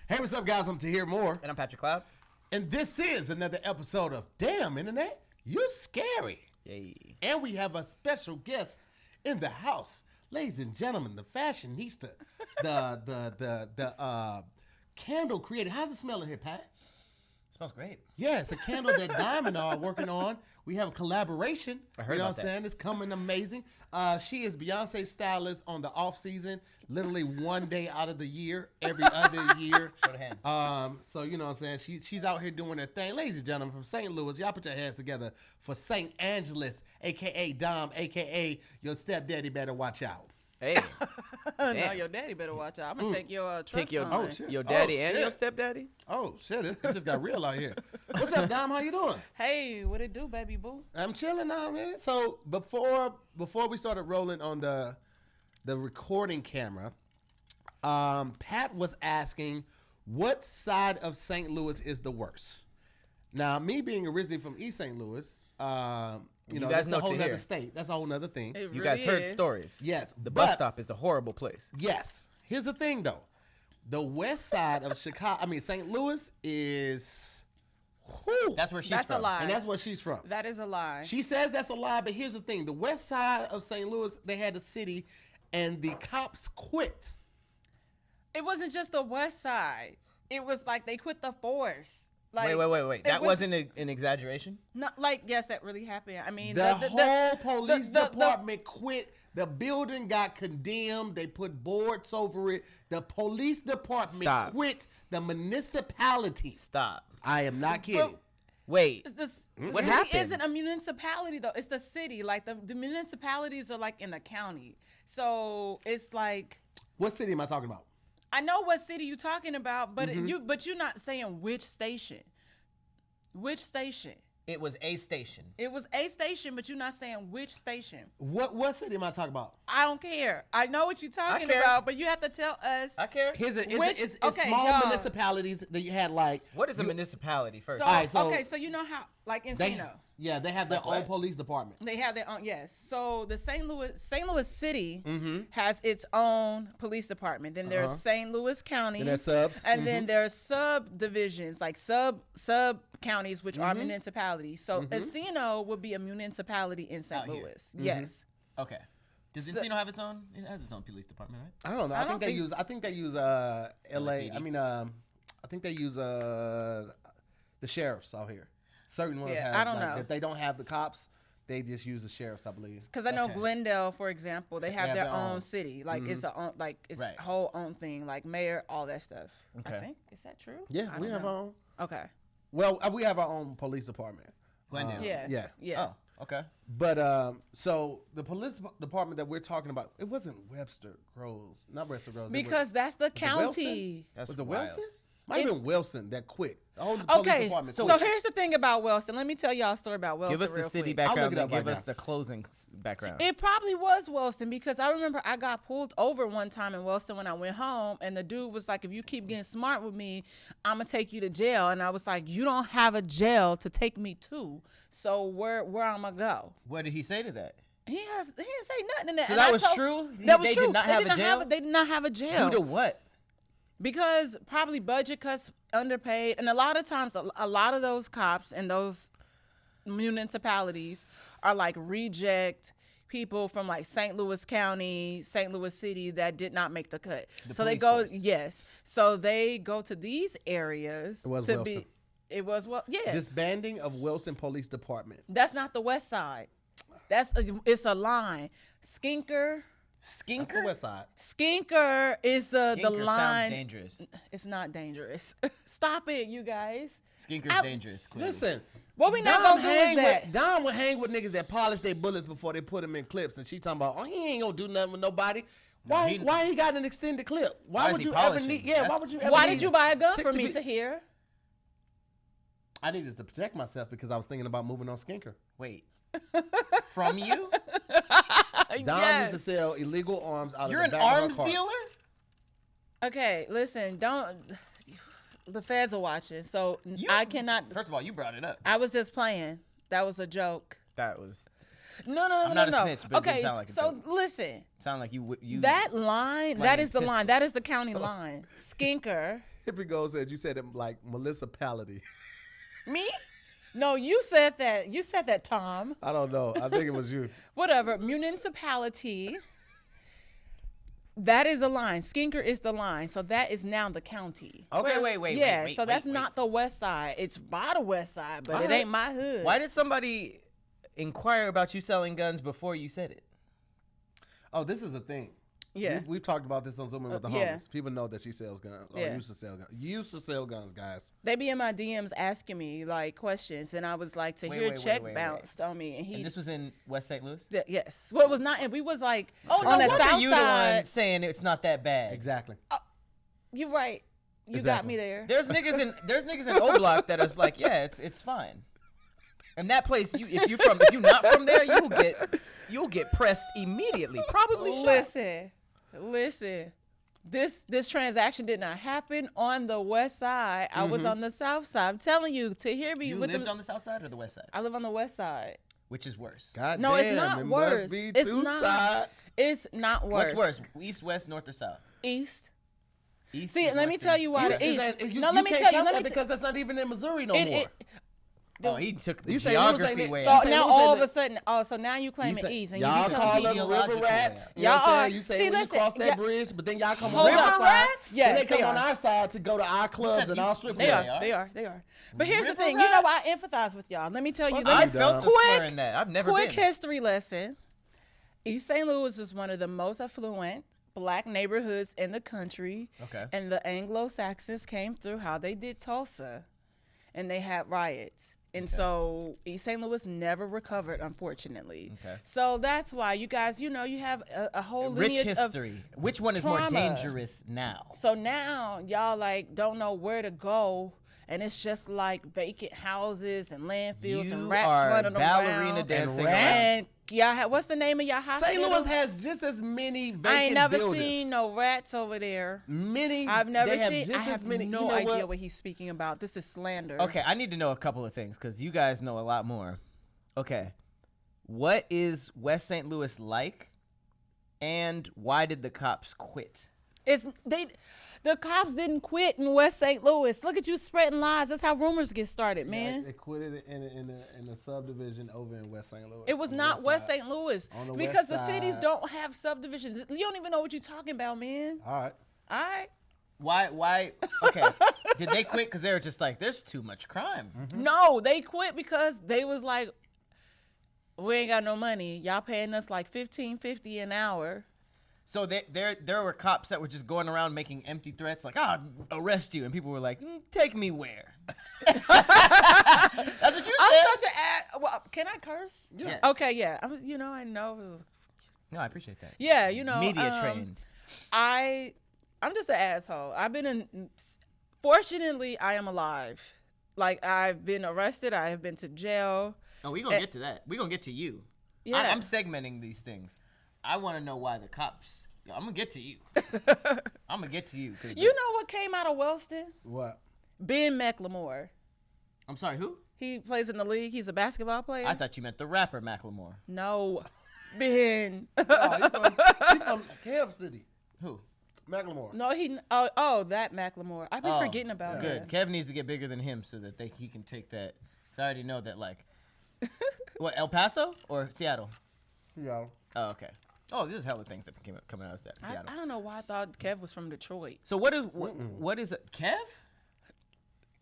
Hey, what's up, guys? I'm Tahir Moore. And I'm Patrick Cloud. And this is another episode of Damn Internet, You Scary. Yay. And we have a special guest in the house. Ladies and gentlemen, the fashionista, the candle creator. How's it smelling here, Pat? Smells great. Yeah, it's a candle that Diamond are working on. We have a collaboration. I heard about that. I'm saying? It's coming amazing. She is Beyonce's stylist on the off season, literally one day out of the year, every other year. Show the hand. So you know what I'm saying? She's out here doing her thing. Ladies and gentlemen, from St. Louis, y'all put your hands together for St. Angeles, a.k.a. Dom, a.k.a. your stepdaddy better watch out. Hey. No, your daddy better watch out. I'm gonna take your trust fund. shit. Your daddy Oh, and shit. your stepdaddy? Oh, shit. It just got real out here. What's up, Dom? How you doing? Hey, what it do, baby boo? I'm chilling now, man. So before we started rolling on the recording camera, Pat was asking what side of St. Louis is the worst. Now, me being originally from East St. Louis, you know, guys that's know a whole Tahir. other state. That's a whole other thing. It You really guys heard is. stories. Yes, The but- bus stop is a horrible place. Yes. Here's the thing, though. The west side of St. Louis is, whew, That's where she's That's from. a lie. and that's where she's from. That is a lie. She says that's a lie, but here's the thing. The west side of St. Louis, they had the city, and the cops quit. It wasn't just the west side. It was like they quit the force. Like, Wait. it That was- wasn't an exaggeration? Not like, yes, that really happened. I mean, The whole police the- department quit. The building got condemned. They put boards over it. The police department Stop. quit. The municipality. Stop. I am not kidding. Wait. The What city happened? isn't a municipality though. It's the city. Like the municipalities are like in the county. So it's like, What city am I talking about? I know what city you're talking about, but Mm-hmm. you're not saying which station. Which station? It was a station. It was a station, but you're not saying which station. What city am I talking about? I don't care. I know what you're talking care. about, but you have to tell us. I care. It's okay, small y'all. municipalities that you had like. What is a municipality first? So, All right, so- okay, so you know how, like They, Encino, they have their Like own what? police department. they have their own. Yes. So the St. Louis City Mm-hmm. has its own police department. Then there's St. Louis County. And there's subs. And then there's subdivisions, like sub counties, which Mm-hmm. are municipalities. So Encino would be a municipality in St. Out here. Louis. Yes. Okay. Does Encino have its own? It has its own police department, right? I don't know. I think they use LA. LAPD. I mean, I think they use the sheriffs out here. Certain ones Yeah, have. I don't like, know. If they don't have the cops, they just use the sheriffs, I believe. Because I know Okay. Glendale, for example, they have have their their own own. city. Like it's a own, like it's Right. a whole own thing, like mayor, all that stuff. Okay. I think is that true? Yeah, I we don't have know. our own. Okay. Well, we have our own police department. Glendale. Yeah. yeah. Yeah. Oh, okay. But so the police department that we're talking about, it wasn't Webster Groves, not Webster Groves. it was- Because that's the Wilson? county. That's was it wild. Wilson? Might have been Wilson that quit. The whole police Okay, department so quit. here's the thing about Wilson. Let me tell y'all a story about Wilson. Give us the real city quick. I'll look background, it then up right give us now. the closing background. It probably was Wilson because I remember I got pulled over one time in Wilson when I went home, and the dude was like, "If you keep getting smart with me, I'm gonna take you to jail." And I was like, "You don't have a jail to take me to, so where I'm gonna go?" What did he say to that? He didn't say nothing in that. So And that I was told- true? That was They true. did not have a jail? They did not have a jail. Due to what? Because probably budget cuts, underpaid, and a lot of times, a lot of those cops and those municipalities are like reject people from like St. Louis County, St. Louis City that did not make the cut. So they police go, force. yes. So they go to these areas It was to Wilson. be. It was yeah. Disbanding of Wilson Police Department. That's not the West Side. It's a line. Skinker. That's the Skinker? west side. Skinker is the Skinker line. sounds dangerous. It's not dangerous. Stop it, you guys. Skinker's I- dangerous, clearly. Listen. What we not gonna do is that. Don would hang with niggas that polish their bullets before they put them in clips, and she talking about, oh, he ain't gonna do nothing with nobody. Why? he- Why he got an extended clip? Why Why is would he you ever polishing? need? Yeah. Why That's- would you ever? Why need did you buy a gun 60 for me be- to hear? I needed to protect myself because I was thinking about moving on Skinker. Wait. From you? Don Yes. used to sell illegal arms out You're of an the back arms of her car. dealer? Okay, listen, don't. The feds are watching, so I cannot. First of all, you brought it up. I was just playing. That was a joke. That was No. I'm not a snitch, but it did okay, sound like a so joke. listen. sound like you that line, that slanging is the line. pistols. That is the county line. Skinker Hippie Gold said you said it like municipality. Me? No, you said that. You said that, Tom. I don't know. I think it was you. Whatever. Municipality. That is a line. Skinker is the line. So that is now the county. Okay. Wait. Yeah, wait, so wait, that's wait. not the west side. It's by the west side, but it Alright. ain't my hood. Why did somebody inquire about you selling guns before you said it? Oh, this is a thing. Yeah. We've talked about this on Zooming with the yeah. homies. People know that she sells guns. Or Yeah. used to sell guns. Used to sell guns, guys. They be in my DMs asking me like questions, and I was like, Tahir wait, check wait. bounced on me, and he. And this was in West St. Louis? Yes. Well, it was not, and we was like Oh, on no the wonder south you the one side. saying it's not that bad. Exactly. You right. You got Exactly. me there. There's niggas in O Block that is like, yeah, it's fine. And that place, if you're not from there, you'll get pressed immediately. Probably shot. Listen. This transaction did not happen on the west side. I was on the south side. I'm telling you, to hear me You with lived the, on the south side or the west side? I live on the west side. Which is worse? God No, it's damn, not it worse. Must be It's two not. sides. It's not worse. What's worse? East, west, north, or south? East. East. See, is let me worse tell than- you why Is the east. that- No, let me tell you. count Let that me because that's not even in Missouri no it, more. it, Oh, he took the You say Lewis geography ain't- way so You out. say now Lewis all ain't of a sudden, so now you claim it east, and you y'all be call telling them me Geological river rats. way You know what I'm Y'all saying? are- You say see, when you listen, cross that yeah. bridge, but then y'all come Hold on our on. side. Yes, then they they come on are. our side to go to our clubs said and you- our strip They clubs. are. They are. But here's the River thing. You know, I rats? empathize with y'all. Let me tell you. Fuck Let I me you, felt the dumb. slur in that. I've never quick been. history lesson. East St. Louis is one of the most affluent black neighborhoods in the country. Okay. And the Anglo-Saxons came through how they did Tulsa, and they had riots. And so East St. Louis never recovered, unfortunately. Okay. So that's why you guys, you have a whole Rich lineage of history. Which one is more trauma. dangerous now? So now y'all like don't know where to go, and it's just like vacant houses and landfills and You rats are running ballerina around. dancing rats? around. And y'all, what's the name of your hospital? St. Louis has just as many vacant I ain't never buildings. seen no rats over there. Many. I've never they have seen. just I as have many. no you know idea what? what he's speaking about. This is slander. Okay, I need to know a couple of things because you guys know a lot more. Okay, what is West St. Louis like, and why did the cops quit? The cops didn't quit in West St. Louis. Look at you spreading lies. That's how rumors get started, man. They quit it in a subdivision over in West St. Louis. It was on the not West side. St. Louis On the because west the cities side. don't have subdivisions. You don't even know what you're talking about, man. All right. All right. Why? Okay, did they quit because they were just like, there's too much crime? No, they quit because they was like, we ain't got no money. Y'all paying us like $15.50 an hour. So there were cops that were just going around making empty threats, like, "I'll arrest you," and people were like, "Take me where?" That's what you I'm said. such an well, can I curse? Yes. Okay, yeah. I know. It was, No, I appreciate that. yeah, Media trained. I'm just an asshole. I've been in. Fortunately, I am alive. Like I've been arrested. I have been to jail. Oh, we gonna get to that. We gonna get to you. Yeah. I'm segmenting these things. I want to know why the cops. I'm gonna get to you. I'm gonna get to you. You know what came out of Wellston? What? Ben McLemore. I'm sorry. Who? He plays in the league. He's a basketball player. I thought you meant the rapper Macklemore. No, Ben. Oh, he from Kev City. Who? Macklemore. No, that Macklemore. I've been forgetting about Good. that. Kev needs to get bigger than him so that he can take that. Cause I already know that like. What, El Paso or Seattle? Yeah. Oh, okay. Oh, there's hella things that came coming out of Seattle. I don't know why I thought Kev was from Detroit. So what is it? Kev?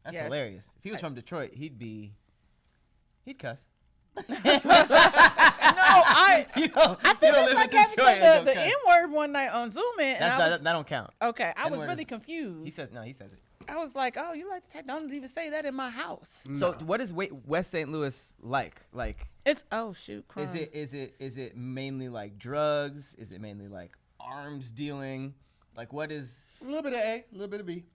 That's Yes. hilarious. If he was from Detroit, he'd cuss. I think it's like Kevin Detroit said and the don't N cuss. word one night on Zoom in, and That don't count. okay. I was N-word really is- confused. He says it. I was like, oh, you like to take? Don't even say that in my house. So what is West St. Louis like? Like, It's crime. is it mainly like drugs? Is it mainly like arms dealing? Like, what is? A little bit of A, a little bit of B.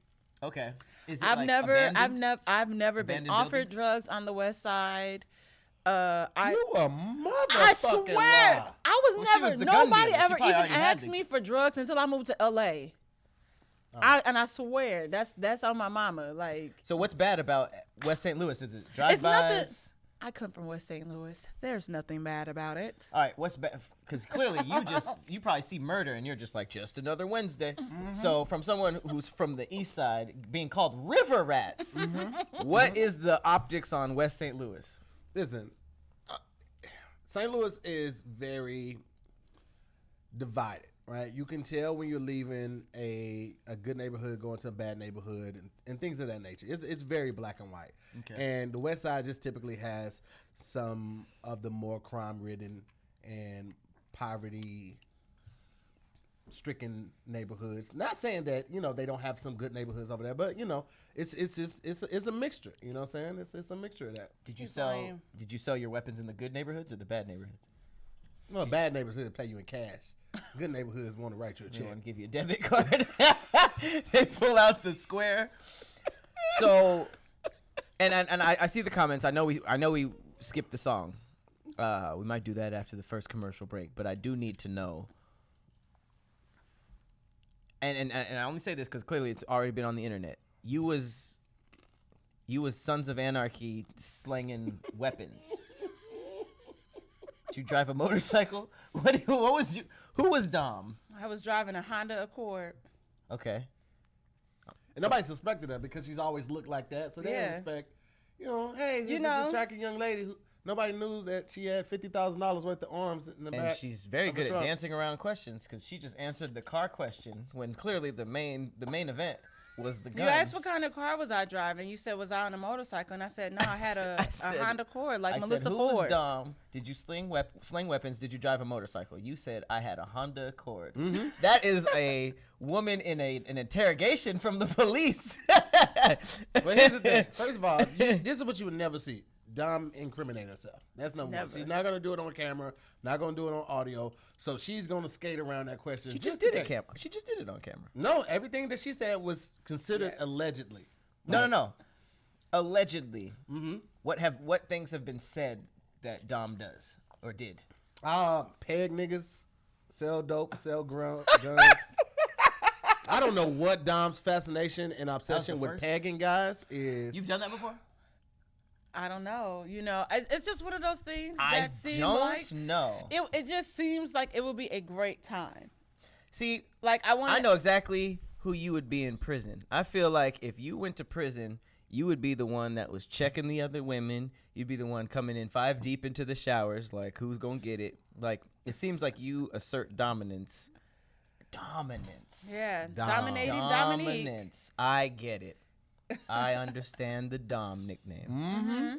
Okay. Is it I've like never been abandoned offered buildings? drugs on the west side. You a I motherfucking swear, lie. I was Well, she never. was the gun Nobody dealer. She ever probably even already had asked the- me for drugs until I moved to LA. I swear that's on my mama. Like So what's bad about West St. Louis? Is it it's nothing. drive-bys? I come from West St. Louis. There's nothing bad about it. All right, what's bad? Because clearly you probably see murder and you're just like, just another Wednesday. So from someone who's from the east side being called river rats, what is the optics on West St. Louis? Listen, St. Louis is very divided, right? You can tell when you're leaving a good neighborhood, going to a bad neighborhood, and things of that nature. It's very black and white. Okay. And the West Side just typically has some of the more crime-ridden and poverty-stricken neighborhoods. Not saying that they don't have some good neighborhoods over there, but it's a mixture. You know what I'm saying? It's a mixture of that. Did you sell your weapons in the good neighborhoods or the bad neighborhoods? Well, bad neighborhoods pay you in cash. Good neighborhoods want to write you a They check. want to give you a debit card. They pull out the square. So, and I see the comments. I know we skipped the song. We might do that after the first commercial break, but I do need to know. And I only say this because clearly it's already been on the internet. You was Sons of Anarchy slinging weapons. Did you drive a motorcycle? Who was Dom? I was driving a Honda Accord. Okay. And nobody suspected her because she's always looked like that. So they didn't expect, hey, this is a attractive young lady who nobody knew that she had $50,000 worth of arms in the back. And she's very good at dancing around questions because she just answered the car question when clearly the main event was the guns. You asked what kind of car was I driving. You said, was I on a motorcycle? And I said, no, I had a Honda Accord like Melissa said, who Ford. was Dom? Did you sling weapons? Did you drive a motorcycle? You said, I had a Honda Accord. Mm-hmm. That is a woman in an interrogation from the police. But here's the thing. First of all, this is what you would never see. Dom incriminate herself. That's number one. She's not going to do it on camera, not going to do it on audio. So she's going to skate around that question. She just did it camera. She just did it on camera. No, everything that she said was considered allegedly. No. Allegedly. Mm-hmm. What things have been said that Dom does or did? Peg niggas, sell dope, sell guns. I don't know what Dom's fascination and obsession with pegging guys is. You've done that before? I don't know. It's just one of those things that seem like... know. It just seems like it would be a great time. See, like I know exactly who you would be in prison. I feel like if you went to prison, you would be the one that was checking the other women. You'd be the one coming in 5 deep into the showers, like who's gonna get it. Like it seems like you assert dominance. Yeah, dominating Dominique. Dominance. I get it. I understand the Dom nickname. Mm-hmm.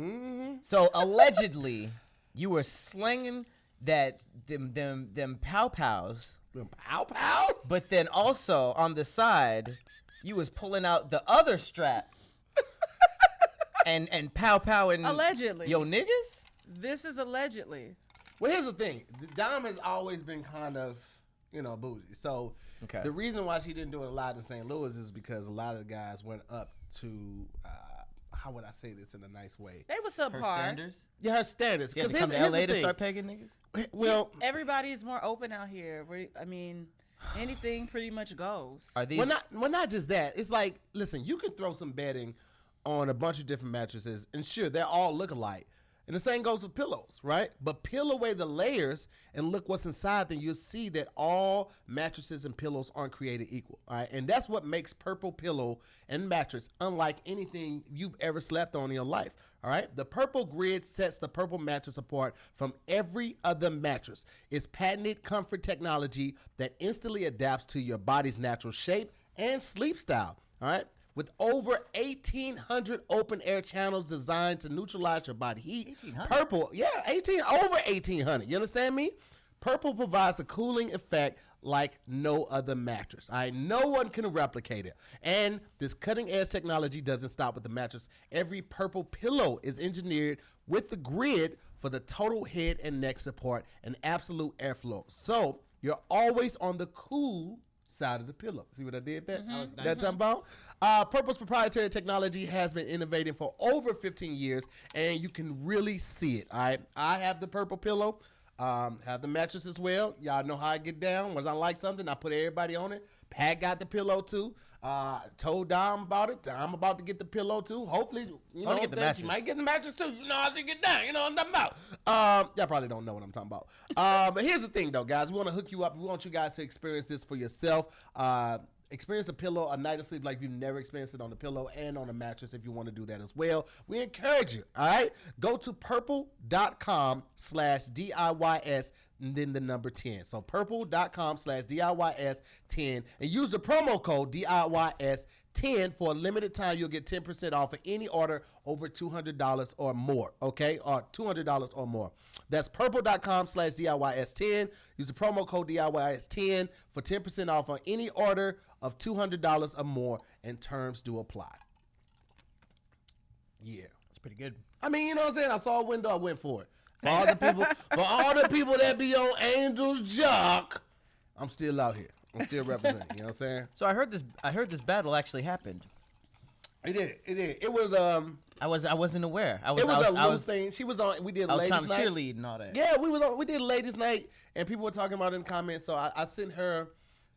Mm-hmm. So allegedly, you were slinging them pow-pows. Them pow-pows? But then also on the side, you was pulling out the other strap and pow-powing allegedly yo niggas? This is allegedly. Well, here's the thing. Dom has always been kind of, bougie. So the reason why she didn't do it a lot in St. Louis is because a lot of the guys went up to, how would I say this in a nice way? They were subpar. Her standards? Yeah, her standards. She had to come to LA to start pegging niggas? Well, everybody is more open out here. Anything pretty much goes. Are these? Well, not just that. It's like, listen, you can throw some bedding on a bunch of different mattresses, and sure, they all look alike. And the same goes with pillows, right? But peel away the layers and look what's inside, then you'll see that all mattresses and pillows aren't created equal, all right? And that's what makes Purple Pillow and mattress unlike anything you've ever slept on in your life, all right? The Purple Grid sets the Purple mattress apart from every other mattress. It's patented comfort technology that instantly adapts to your body's natural shape and sleep style, all right? With over 1,800 open air channels designed to neutralize your body heat. 1,800? Purple, over 1,800. You understand me? Purple provides a cooling effect like no other mattress. No one can replicate it. And this cutting edge technology doesn't stop with the mattress. Every Purple pillow is engineered with the grid for the total head and neck support and absolute airflow. So you're always on the cool side of the pillow. See what I did there? Mm-hmm. That's about. Purple's proprietary technology has been innovating for over 15 years, and you can really see it. All right, I have the Purple pillow. Have the mattress as well. Y'all know how I get down. Once I like something, I put everybody on it. Pat got the pillow too. Told Dom about it. Dom about to get the pillow too. Hopefully, you know what I'm saying? She might get the mattress too. You know how she get down. You know what I'm talking about. Y'all probably don't know what I'm talking about. But here's the thing though, guys. We want to hook you up. We want you guys to experience this for yourself. Experience a pillow, a night of sleep like you've never experienced it on the pillow and on a mattress if you want to do that as well. We encourage you, all right? Go to purple.com/DIYS and then the number 10. So purple.com/DIYS10 and use the promo code DIYS10 for a limited time. You'll get 10% off of any order over $200 or more, okay? Or $200 or more. That's purple.com/DIYS10. Use the promo code DIYS10 for 10% off on any order of $200 or more, and terms do apply. Yeah. That's pretty good. I mean, you know what I'm saying? I saw a window, I went for it. For all the people that be on Angel's Jock, I'm still out here. I'm still representing. You know what I'm saying? So I heard this battle actually happened. It did. It was I wasn't aware. It was a loose thing. She was on. We did I was ladies' trying to night. cheerlead and all that. Yeah, we did ladies' night, and people were talking about it in comments. So I sent her,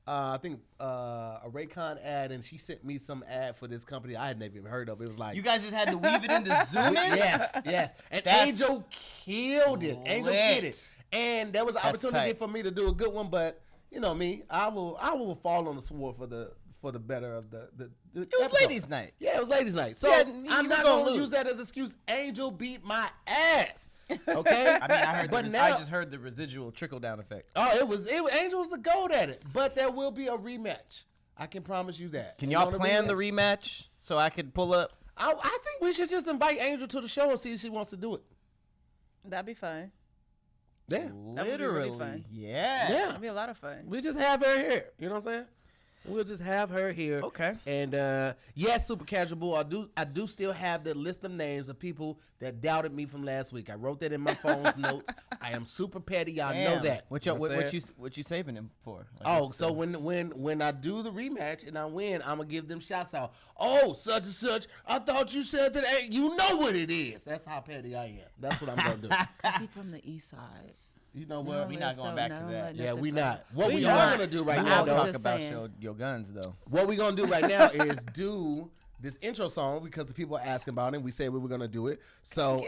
I think a Raycon ad, and she sent me some ad for this company I had never even heard of. It was like You guys just had to weave it into Zoom in? yes. And That's Angel killed it. Angel did it, and there was an That's opportunity tight. for me to do a good one, but you know me, I will fall on the sword for the better of the It was episode. ladies' night. Yeah, it was ladies' night. So Yeah, I'm you not were going gonna to use lose. that as an excuse. Angel beat my ass. Okay? I mean, I heard. But I now- just heard the residual trickle down effect. Oh, it was Angel was the goat at it. But there will be a rematch. I can promise you that. Can You y'all want a plan the rematch so I could pull up? I think we should just invite Angel to the show and see if she wants to do it. That'd be fun. Yeah. That would be really Literally, fun. yeah. Yeah. That'd be a lot of fun. We just have her here. You know what I'm saying? We'll just have her here. Okay. And yes, Super Casual Bull, I do still have the list of names of people that doubted me from last week. I wrote that in my phone's notes. I am super petty. Y'all know Damn. that. What You know you I'm saying? what you saving him for? Like, Oh, what's so the- when I do the rematch and I win, I'm gonna give them shots out. Oh, such and such. I thought you said that. Hey, you know what it is. That's how petty I am. That's what I'm gonna do. Is he from the east side? You know what? we not going back to that. Yeah, we not. What We we not. are gonna do right we now, won't I was though. talk just about saying. your guns though. What we're gonna do right now is do this intro song because the people are asking about it. And we said we were gonna do it. So,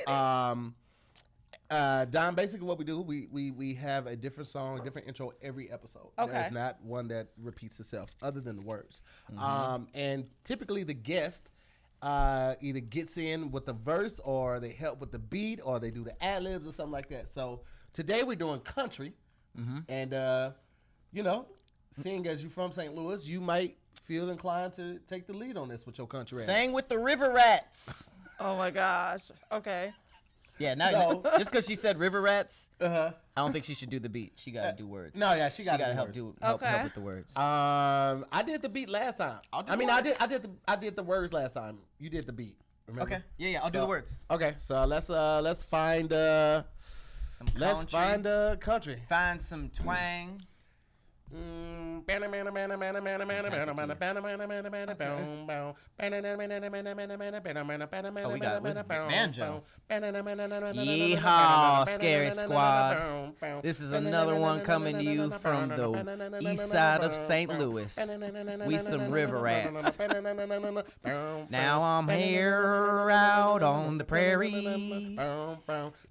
Don, basically what we do, we have a different song, different intro every episode. Okay. There's not one that repeats itself other than the words. And typically the guest either gets in with the verse or they help with the beat or they do the ad-libs or something like that. So today we're doing country. And, you know, seeing as you're from St. Louis, you might feel inclined to take the lead on this with your country ass. Sang with the River Rats. Oh my gosh. Okay. Yeah, now So- just because she said River Rats, Uh-huh. I don't think she should do the beat. She got to do words. No, yeah, she she got got to to help Okay. help with the words. I did the beat last time. I'll do I the mean, words. I did the words last time. You did the beat. Remember? Okay. Yeah, I'll do So- the words. Okay, so let's find Some let's country. find country. Find some twang. Oh, we got banjo. Yeehaw, Scary Squad. This is another one coming to you from the east side of St. Louis. We some river rats. Now I'm here out on the prairie,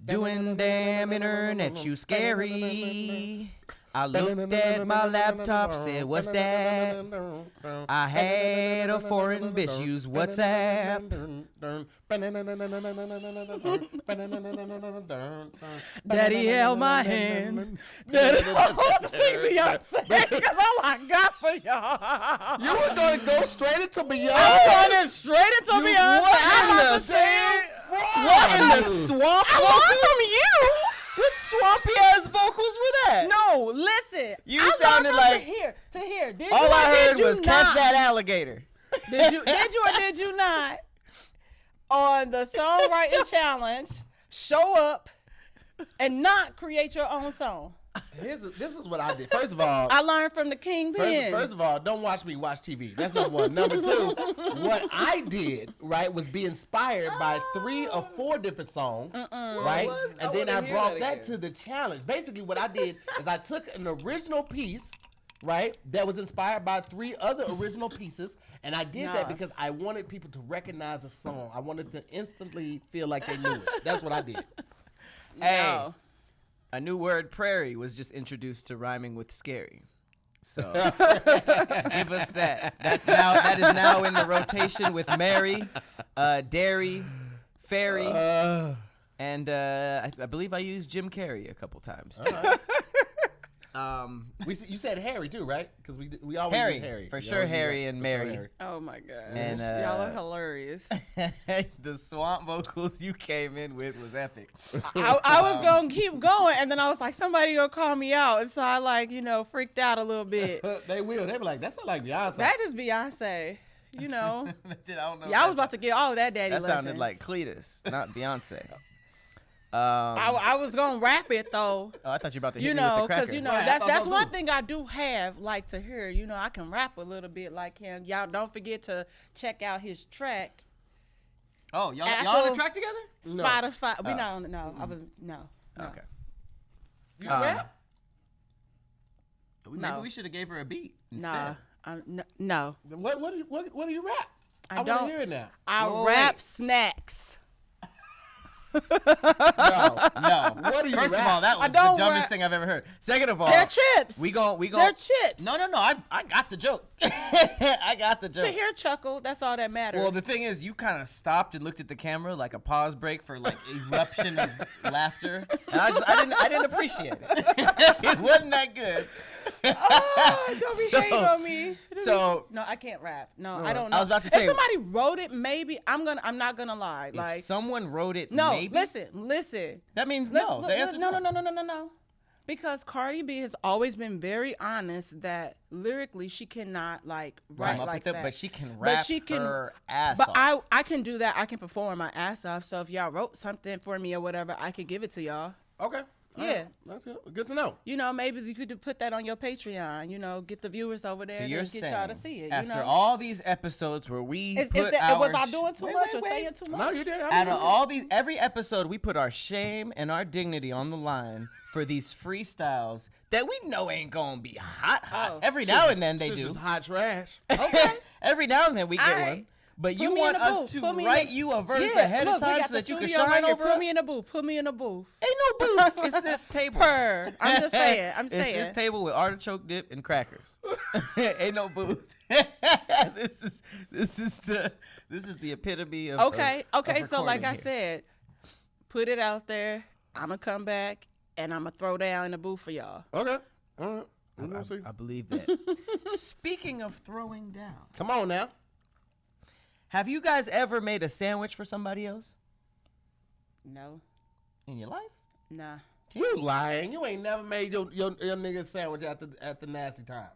doing damn internet, you scary. I looked at my laptop, said, what's that? I had a foreign bitch use WhatsApp. Daddy held my hand. Daddy, sing Beyonce because all I got for y'all. You were going to go straight into Beyonce? I'm going straight into Beyonce. I'm in about the to sing. What in the swamp? I learned from you. What swampy ass vocals were that? No, listen. You I learned sounded from like- Tahir. Did All you or I did heard you was not? catch that alligator. Did you or did you not on the songwriting challenge show up and not create your own song? This is what I did. First of all, I learned from the kingpin. First of all, don't watch me watch TV. That's number one. Number two, what I did, right, was be inspired by 3 or 4 different songs, right? And then I brought that to the challenge. Basically, what I did is I took an original piece, right, that was inspired by 3 other original pieces, and I did that because I wanted people to recognize a song. I wanted to instantly feel like they knew it. That's what I did. Hey, a new word, prairie, was just introduced to rhyming with scary. So give us that. That is now in the rotation with Mary, Dairy, Fairy, and I believe I used Jim Carrey a couple times. You said Harry too, right? Because we always use Harry. For sure, Harry and Mary. Harry. Oh my god! And y'all are hilarious. The swamp vocals you came in with was epic. I was gonna keep going, and then I was like, somebody gonna call me out, and so I freaked out a little bit. They will. They be like, that sounds like Beyonce. That is Beyonce. You know. I don't know. Y'all was about to get all of that daddy lessons. That sounded like Cletus, not Beyonce. I was gonna rap it though. Oh, I thought you were about to hit me with the cracker. Because that's one thing I do have like Tahir. I can rap a little bit like him. Y'all don't forget to check out his track. Oh, y'all on the track together? Spotify. We don't. No, I was no. Okay. You rap? Maybe we should have gave her a beat instead. No. What do you rap? I want don't to hear it now. I rap snacks. No. What do you First rap? of all, that was the dumbest thing I've ever heard. Second of all, they're chips. We gon' They're chips. No. I got the joke. I got the joke. Tahir chuckle. That's all that matters. Well, the thing is, you kind of stopped and looked at the camera like a pause break for like eruption of laughter, and I didn't appreciate it. It wasn't that good. Don't be hating on me. No, I can't rap. No, I don't know. I was about to say, if somebody wrote it, maybe I'm not gonna lie. If someone wrote it, no. Maybe? Listen. That means no. The answer's No. Because Cardi B has always been very honest that lyrically she cannot write like that. But she can rap her ass off. But I can do that. I can perform my ass off. So if y'all wrote something for me or whatever, I could give it to y'all. Okay. Yeah. That's good. Good to know. Maybe you could put that on your Patreon, get the viewers over there so and you're get y'all to see it. After all these episodes where we was I doing too much or saying too much? No, you did. Out of every episode, we put our shame and our dignity on the line for these freestyles that we know ain't gonna be hot. Oh. Every now and then they do. Just hot trash. Okay. Every now and then we get one. But you want us to write you a verse ahead of time so that you can shine over us? Put me in the booth. Put me in the booth. Ain't no booth. It's this table. I'm just saying. It's this table with artichoke dip and crackers. Ain't no booth. This is the epitome of Okay. Of So like I here. said, put it out there. I'm gonna come back and I'm gonna throw down in the booth for y'all. Okay. All right. I believe that. Speaking of throwing down, Come on now. have you guys ever made a sandwich for somebody else No. in your life? Nah. You lying. You ain't never made your nigga sandwich at the nasty time.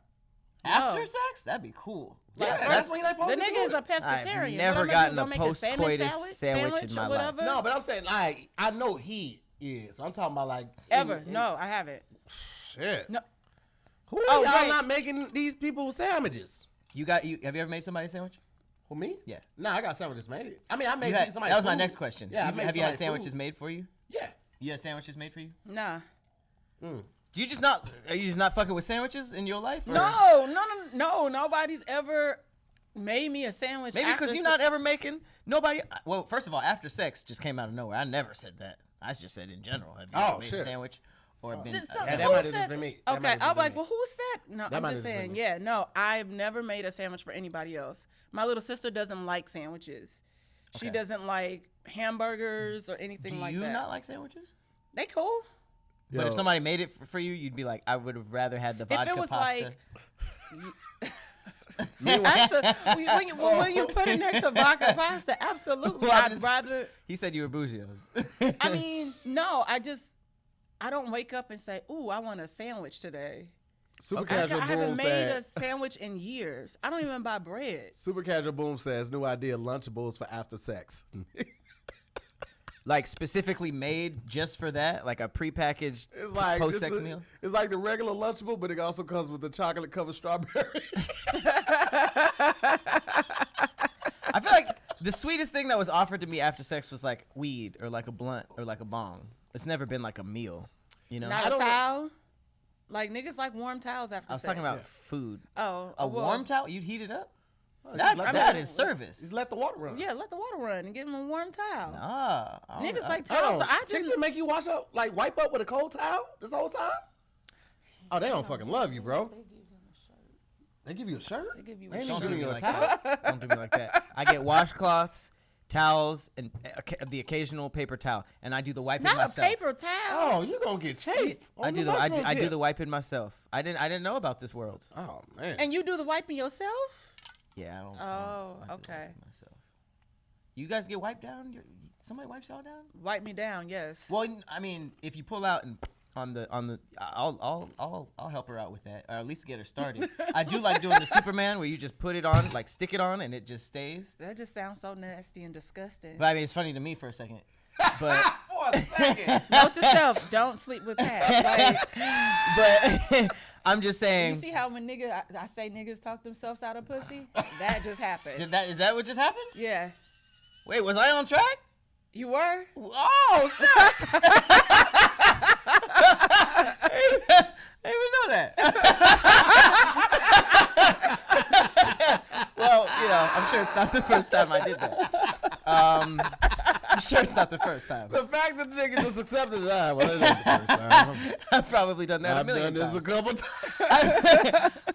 After sex? That'd be cool. Yeah, that's when they supposed The to do nigga is a it. pescatarian. I've never What gotten I'm a gonna do? Gonna make post-coitus sandwich in my or life. whatever? No, but I'm saying I know he is. I'm talking about Ever. No, I haven't. Shit. No. Who are y'all right. not making these people sandwiches? Have you ever made somebody a sandwich? Who, me? Yeah. Nah, I got sandwiches made. I mean, I made That somebody was my food. next question. Yeah, have you had sandwiches made for you? Yeah. You had sandwiches made for you? Nah. Do you just not? Are you just not fucking with sandwiches in your life? Or? No. Nobody's ever made me a sandwich. Maybe because you're not ever making nobody. Well, first of all, after sex just came out of nowhere. I never said that. I just said in general. Have you ever made a sandwich or been? Yeah, that might have just been me. Okay, I'm like, well, who said? No, That I'm might just have just saying. been me. Yeah, no, I've never made a sandwich for anybody else. My little sister doesn't like sandwiches. She doesn't like hamburgers or anything like that. Do you not like sandwiches? They cool. But if somebody made it for you, you'd be like, I would have rather had the vodka If it was pasta. When you put it next to vodka pasta, absolutely. Well, I'd rather. He said you were bougie. I mean, no, I don't wake up and say, "Ooh, I want a sandwich today." Super I Casual haven't Boom made a said. sandwich in years. I don't even buy bread. Super Casual Boom says new idea: Lunchables for after sex. like specifically made just for that, like a prepackaged It's like post-sex it's meal? It's like the regular Lunchable, but it also comes with the chocolate covered strawberry. I feel like the sweetest thing that was offered to me after sex was like weed or like a blunt or like a bong. It's never been like a meal, you know? Not a towel. Like niggas like warm towels after I was sex. talking about food. Oh, A well, warm towel? You'd heat it up? Just That is service. Just let the water run. Yeah, let the water run and give them a warm towel. Niggas I- like towels. So I Chicks just been make you wash up, like wipe up with a cold towel this whole time? Oh, they don't fucking love you, bro. They give you a shirt? They give you They a ain't Don't even do giving me you a like towel? that. Don't do me like that. I get washcloths, towels, and the occasional paper towel, and I do the wiping not myself. a paper towel. Oh, you gonna get chafed. I do the wiping myself. I didn't know about this world. Oh man. And you do the wiping yourself? Yeah, I don't. Oh, I do the okay. wiping myself. You guys get wiped down? Somebody wipes y'all down? Wipe me down, yes. Well, I mean, if you pull out and on the, I'll help her out with that, or at least get her started. I do like doing the Superman where you just put it on, like stick it on, and it just stays. That just sounds so nasty and disgusting. But I mean, it's funny to me for a second. But For a second. Note to self, don't sleep with Pat. Like, but I'm just you saying. see how when I say niggas talk themselves out of pussy? That just happened. Is that what just happened? Yeah. Wait, was I on track? You were? Oh, snap! I didn't even know that. Well, I'm sure it's not the first time I did that. I'm sure it's not the first time. The fact that the nigga just accepted that, well, it ain't the first time. I've probably done that a I've million done this times. a couple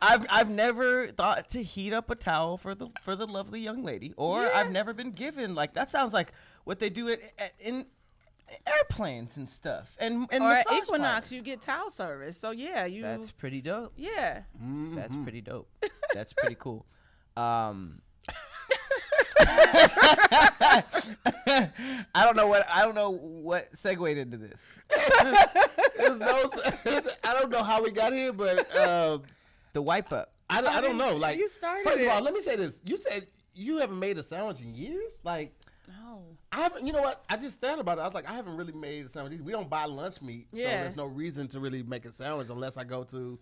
times. I've never thought to heat up a towel for the lovely young lady, or I've never been given that sounds like what they do in airplanes and stuff, and Or at massage Equinox, parlors. you get towel service. So yeah, you. That's pretty dope. yeah. That's pretty dope. That's pretty cool. I don't know what segued into this. There's no, I don't know how we got here, but The wipe up. I don't know. Like, you started first of all, it. let me say this. You said you haven't made a sandwich in years. Like, No. I haven't. You know what? I just thought about it. I was like, I haven't really made a sandwich. We don't buy lunch meat, so Yeah. there's no reason to really make a sandwich unless I go to,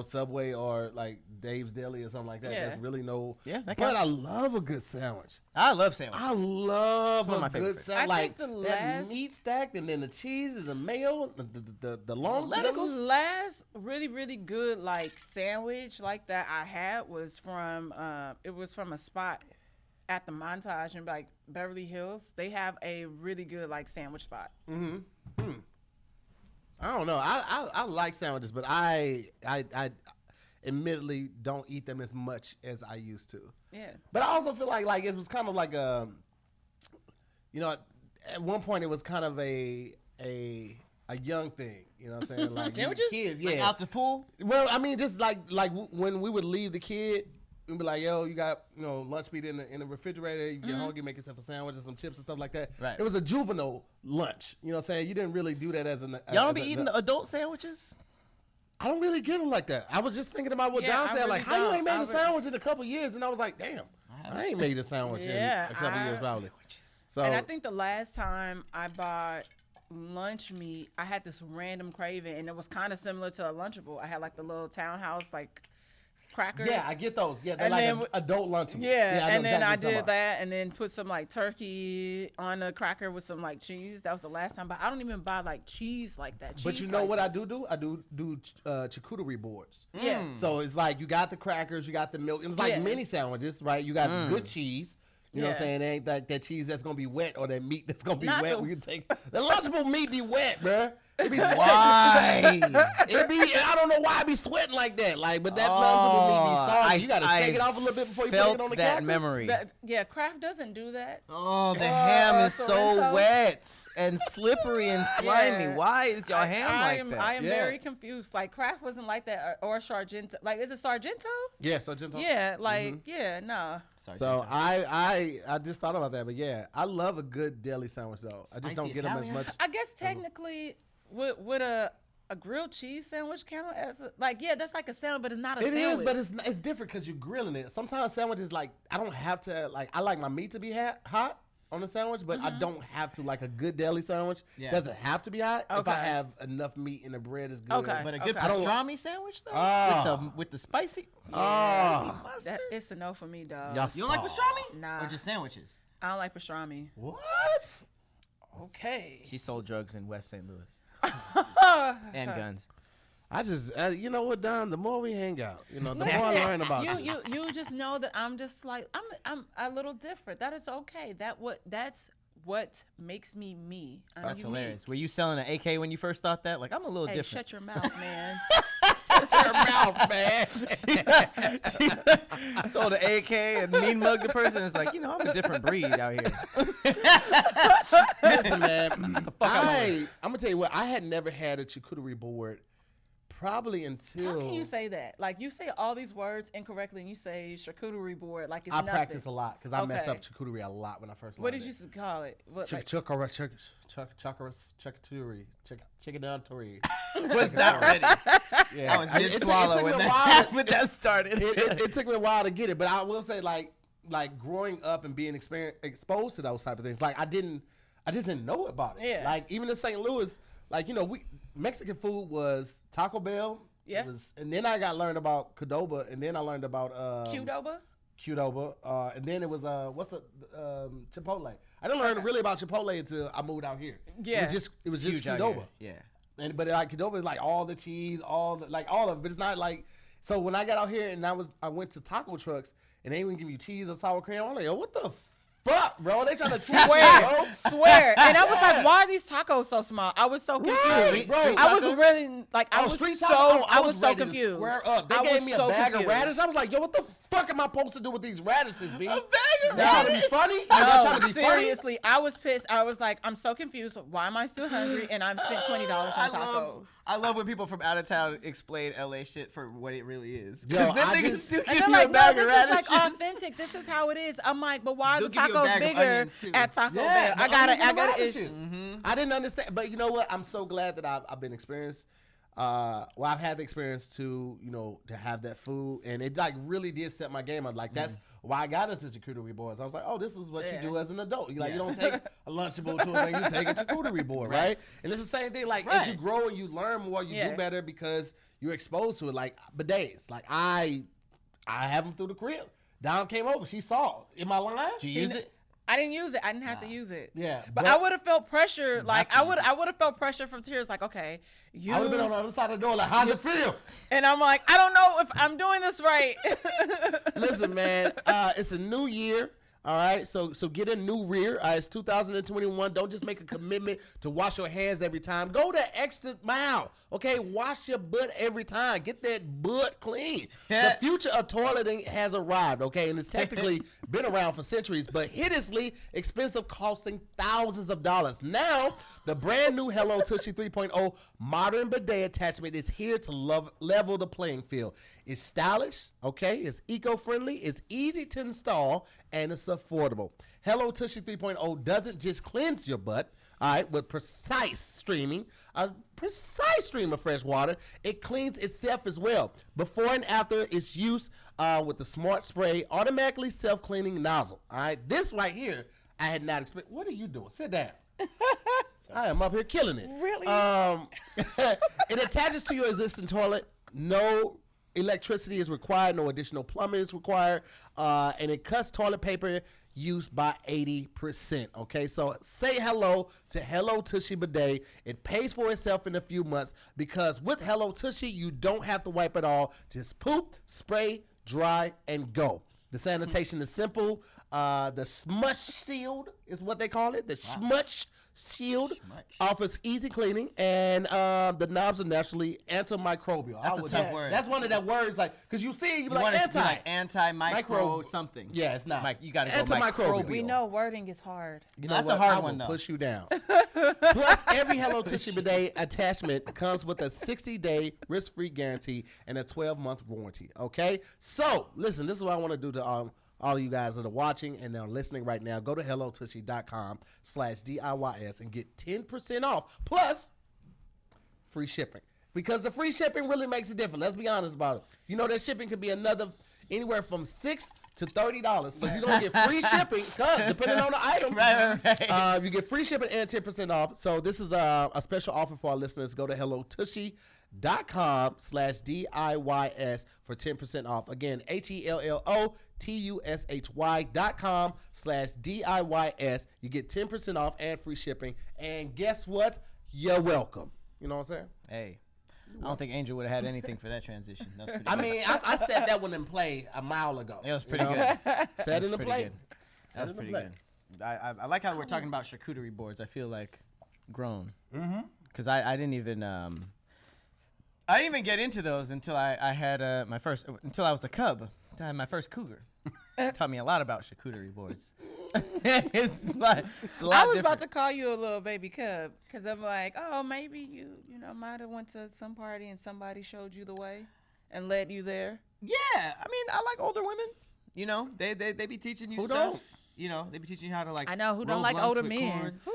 Subway or like Dave's Deli or something like that. Yeah. There's really no. Yeah, that but counts. I love a good sandwich. I love sandwiches. I love one of my a favorite good things. sandwich. I Like think the that last- meat stacked and then the cheese and the mayo, the long The pickles. last really, really good sandwich like that I had was from it was from a spot at the Montage in Beverly Hills. They have a really good sandwich spot. I don't know. I like sandwiches, but I admittedly don't eat them as much as I used to. Yeah. But I also feel like it was kind of like at one point it was kind of a young thing. You know what I'm saying? Like Sandwiches? kids, Like yeah. out the pool? Well, I mean, just like when we would leave the kid, we'd be like, "Yo, you got lunch meat in the refrigerator. You get hungry, make yourself a sandwich or some chips and stuff like that." Right. It was a juvenile lunch. You know what I'm saying? You didn't really do that as an. Y'all don't be eating the adult sandwiches? I don't really get them like that. I was just thinking about what Yeah, Don I said. Like, really how you don't. ain't made I a really- sandwich in a couple years? And I was like, damn, I ain't made a sandwich Yeah, in a couple years probably. So And I think the last time I bought lunch meat, I had this random craving, and it was kind of similar to a Lunchable. I had the little townhouse crackers. yeah, I get those. Yeah, they're And like then adult lunchables. Yeah, I know and then exactly I what you're did talking that, and then put some turkey on the cracker with some cheese. That was the last time, but I don't even buy cheese like that. But Cheese you know what I slices. do? I do charcuterie boards. Yeah. So it's like you got the crackers, you got the milk. And it's like Yeah. mini sandwiches, right? You got good cheese. You know what I'm Yeah. saying? It ain't that cheese that's gonna be wet or that meat that's gonna be Not wet. the- We can take the Lunchable meat be wet, bruh. It be sweating. Why? It be, I don't know why I be sweating like that. But that Lunchable meat be soggy. You gotta shake it off a little bit before you put Felt it on the that cracker. memory. Kraft doesn't do that. Oh, the ham is so Sorrento. wet and slippery and slimy. Yeah. Why is y'all ham I like that? I am Yeah. very confused. Kraft wasn't like that, or Sargento. Is it Sargento? Yeah, so gentle. Yeah, yeah, no. Sorry, So Tito. I just thought about that, but yeah, I love a good deli sandwich though. I just don't Spicy get them as Italian? much. I guess technically, would a grilled cheese sandwich count as that's like a sandwich, but it's not a It sandwich. is, but it's different because you're grilling it. Sometimes sandwiches I don't have to I like my meat to be hot, on the sandwich, but I don't have to like a good deli sandwich. Yeah. Doesn't have to be hot. If I Okay. have enough meat and the bread is good. Okay. But a good Okay. pastrami sandwich though, with the spicy. Oh, Mustard. It's a no for me, dog. Y'all You don't like pastrami? Nah. Or just sandwiches? I don't like pastrami. what? Okay. She sold drugs in West St. Louis and guns. I just, you know what, Don? The more we hang out, the more I learn about you. You just know that I'm just like I'm a little different. That is okay. That's what makes me me. I'm That's unique. hilarious. Were you selling an AK when you first thought that? Like, I'm a little Hey, different. shut your mouth, man. Shut your mouth, man. Sold an AK and mean mugged the person. It's like, I'm a different breed out here. Listen, man. I'm gonna tell you what. I had never had a charcuterie board, probably until. How can you say that? Like you say all these words incorrectly, and you say charcuterie board like it's I nothing. practice a lot because I messed Okay. up charcuterie a lot when I first learned What did it. you call it? What, like, Charcuterie. Chicken down Was not ready. Yeah. I was It mid took swallow me when a that, while. when that started. It took me a while to get it, but I will say like growing up and being exposed to those type of things, like I just didn't know about it. Yeah. Like even in St. Louis, like Mexican food was Taco Bell. Yeah. And then I got learned about Qdoba, and then I learned about Qdoba, and then it was Chipotle. I didn't learn really about Chipotle until I moved out here. Yeah. It was just Huge out Qdoba. here. Yeah. But like Qdoba is like all the cheese, all of it, but it's not like. So when I got out here and I went to taco trucks and they wouldn't give you cheese or sour cream, I'm like, what the fuck, bro? They trying to cheat me, bro. Swear. And I was like, why are these tacos so small? I was so confused. Right, bro. I was really like, I was so ready to confused. square up. They I gave was me a so bag confused. of radish. I was like, yo, what the fuck am I supposed to do with these radishes, B? A bag of They trying to be funny? They trying to be seriously, I was pissed. I was like, I'm so confused. Why am I still hungry? And I've spent $20 on tacos. I love when people from out of town explain LA shit for what it really is. Yo, Because I niggas just- still And give they're you like, a bag no, of this is radishes. like authentic. This is how it is. I'm like, but why are the They'll give you a tacos bag of bigger onions, too. at Taco Bell? Yeah, I got the an radishes. issue. I didn't understand, but you know what? I'm so glad that I've been experienced. I've had the experience to have that food, and it like really did step my game up. Like that's why I got into charcuterie boards. I was like, oh, this is what you do as an adult. You you don't take a Lunchable to a thing, you take a charcuterie board, right? And it's the same thing. Like as you grow and you learn more, you do better because you're exposed to it. Like bidets, like I have them through the crib. Don came over, she saw. Am I lying? Did you use it? I didn't use it. I didn't have to use it. Yeah, but I would have felt pressure. Like I would have felt pressure from Tahir. Like, okay, I would have been on the other side of the door. Like, how's it feel? And I'm like, I don't know if I'm doing this right. Listen, man, it's a new year. All right, so get a new rear. It's 2021. Don't just make a commitment to wash your hands every time. Go the extra mile. Okay, wash your butt every time. Get that butt clean. The future of toileting has arrived. Okay, and it's technically been around for centuries, but hideously expensive, costing thousands of dollars. Now, the brand new Hello Tushy 3.0 modern bidet attachment is here to level the playing field. It's stylish, okay? It's eco-friendly, it's easy to install, and it's affordable. Hello Tushy 3.0 doesn't just cleanse your butt, all right, with a precise stream of fresh water. It cleans itself as well. Before and after its use with the Smart Spray automatically self-cleaning nozzle, all right? This right here, I had not expected. What are you doing? Sit down. I am up here killing it. Really? It attaches to your existing toilet. No electricity is required. No additional plumbing is required. And it cuts toilet paper use by 80%. Okay, so say hello to Hello Tushy Bidet. It pays for itself in a few months because with Hello Tushy, you don't have to wipe it all. Just poop, spray, dry, and go. The sanitation is simple. The Smush Shield is what they call it. The Smush Shield offers easy cleaning, and the knobs are naturally antimicrobial. That's a tough word. That's one of the words, like, because you see, you be like want it to anti. be like anti-micro Micro- something. Yeah, it's not. You got to go Antimicrobial. microbial. We know wording is hard. You That's what? a hard I will one, though. Push you down. Plus, every Hello Tushy Bidet attachment comes with a 60-day risk-free guarantee and a 12-month warranty. Okay, so listen, this is what I want to do to all of you guys that are watching and are listening right now. Go to hellotushy.com/DIYS and get 10% off plus free shipping, because the free shipping really makes a difference. Let's be honest about it. You know that shipping could be anywhere from $6 to $30. So you're going to get free shipping, depending on the item. Right. You get free shipping and 10% off. So this is a special offer for our listeners. Go to hellotushy.com/DIYS for 10% off. Again, HELLOTUSHY.com/DIYS. You get 10% off and free shipping. And guess what? You're welcome. You know what I'm saying? Hey, I don't think Angel would have had anything for that transition. That's pretty I good. mean, I said that one in play a mile ago. It was pretty good. Said in the pretty play. good. That was in the pretty play. good. I like how we're talking about charcuterie boards. I feel like grown. Because I didn't even get into those until I had until I was a cub. I had my first cougar. Taught me a lot about charcuterie boards. it's a lot I was about different. to call you a little baby cub because I'm like, oh, maybe you might have went to some party and somebody showed you the way and led you there. Yeah, I mean, I like older women. You know, they be teaching you Who stuff. don't? You know, they be teaching you how to like. I know who don't roll like blunts older with men. cords.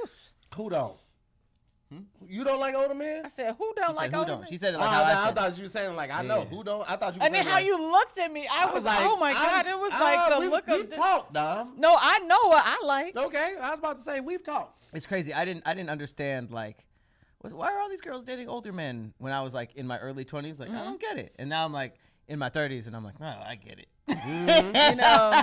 Who don't? You don't like older men? I said, who don't She like said, who older don't? men? She said it like how I I said. thought you were saying like I know Yeah. who don't. I thought you. Were And then saying, how like, you looked at me, I was like, oh my God, it was like the look of. We've talked, Dom. No, I know what I like. Okay, I was about to say we've talked. It's crazy. I didn't understand like, why are all these girls dating older men when I was like in my early 20s? Like I don't get it. And now I'm like in my 30s and I'm like, oh, I get it. You know,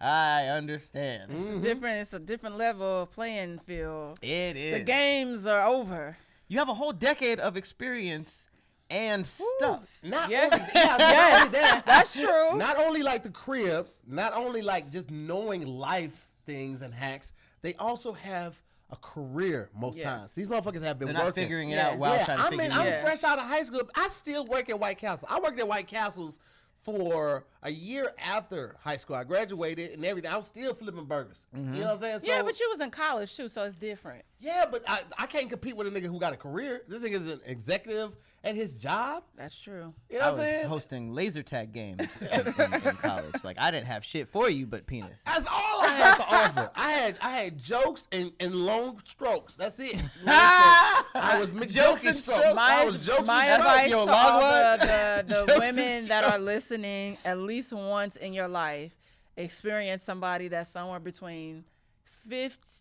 I understand. it's a different level of playing field. It is. The games are over. You have a whole decade of experience and stuff. Not Yeah. only, not only that. That's true. Not only like the crib, not only like just knowing life things and hacks, they also have a career most Yes. times. These motherfuckers have been They're working. not figuring it Yeah. out while trying to I figure mean, it I'm out. fresh out of high school. I still work at White Castle. I worked at White Castle's for a year after high school. I graduated and everything. I was still flipping burgers. You know what I'm saying? So, Yeah, but you was in college too, so it's different. yeah, but I can't compete with a nigga who got a career. This nigga is an executive at his job. That's true. You know I what I'm was saying? hosting laser tag games in college. Like I didn't have shit for you but penis. That's all I had to offer. I had jokes and long strokes. That's it. I was Jokes and strokes. I was jokes My and strokes. advice Yo, to long all one. the Jokes and women that are strokes. listening, at least once in your life, experience somebody that's somewhere between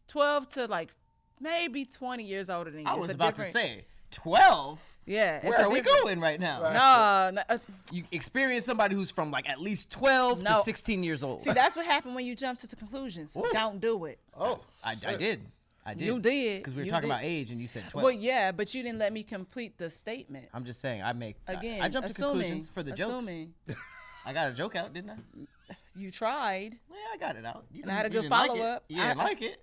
12 to like maybe 20 years older than you. I It's was a about to different- say 12. Yeah. it's Where a are we different- going right now? No. You experience somebody who's from like at least 12 to No. 16 years old. See, that's what happened when you jump to the conclusions. Don't do it. Oh, I did. You did. Because we were You talking did. about age and you said 12. Well, yeah, but you didn't let me complete the statement. I'm just saying, Again, I jumped to assuming, conclusions for the jokes. assuming I got a joke out, didn't I? you tried. Yeah, I got it out. You And I had a didn't- good you didn't like follow-up. it. You didn't I- like it.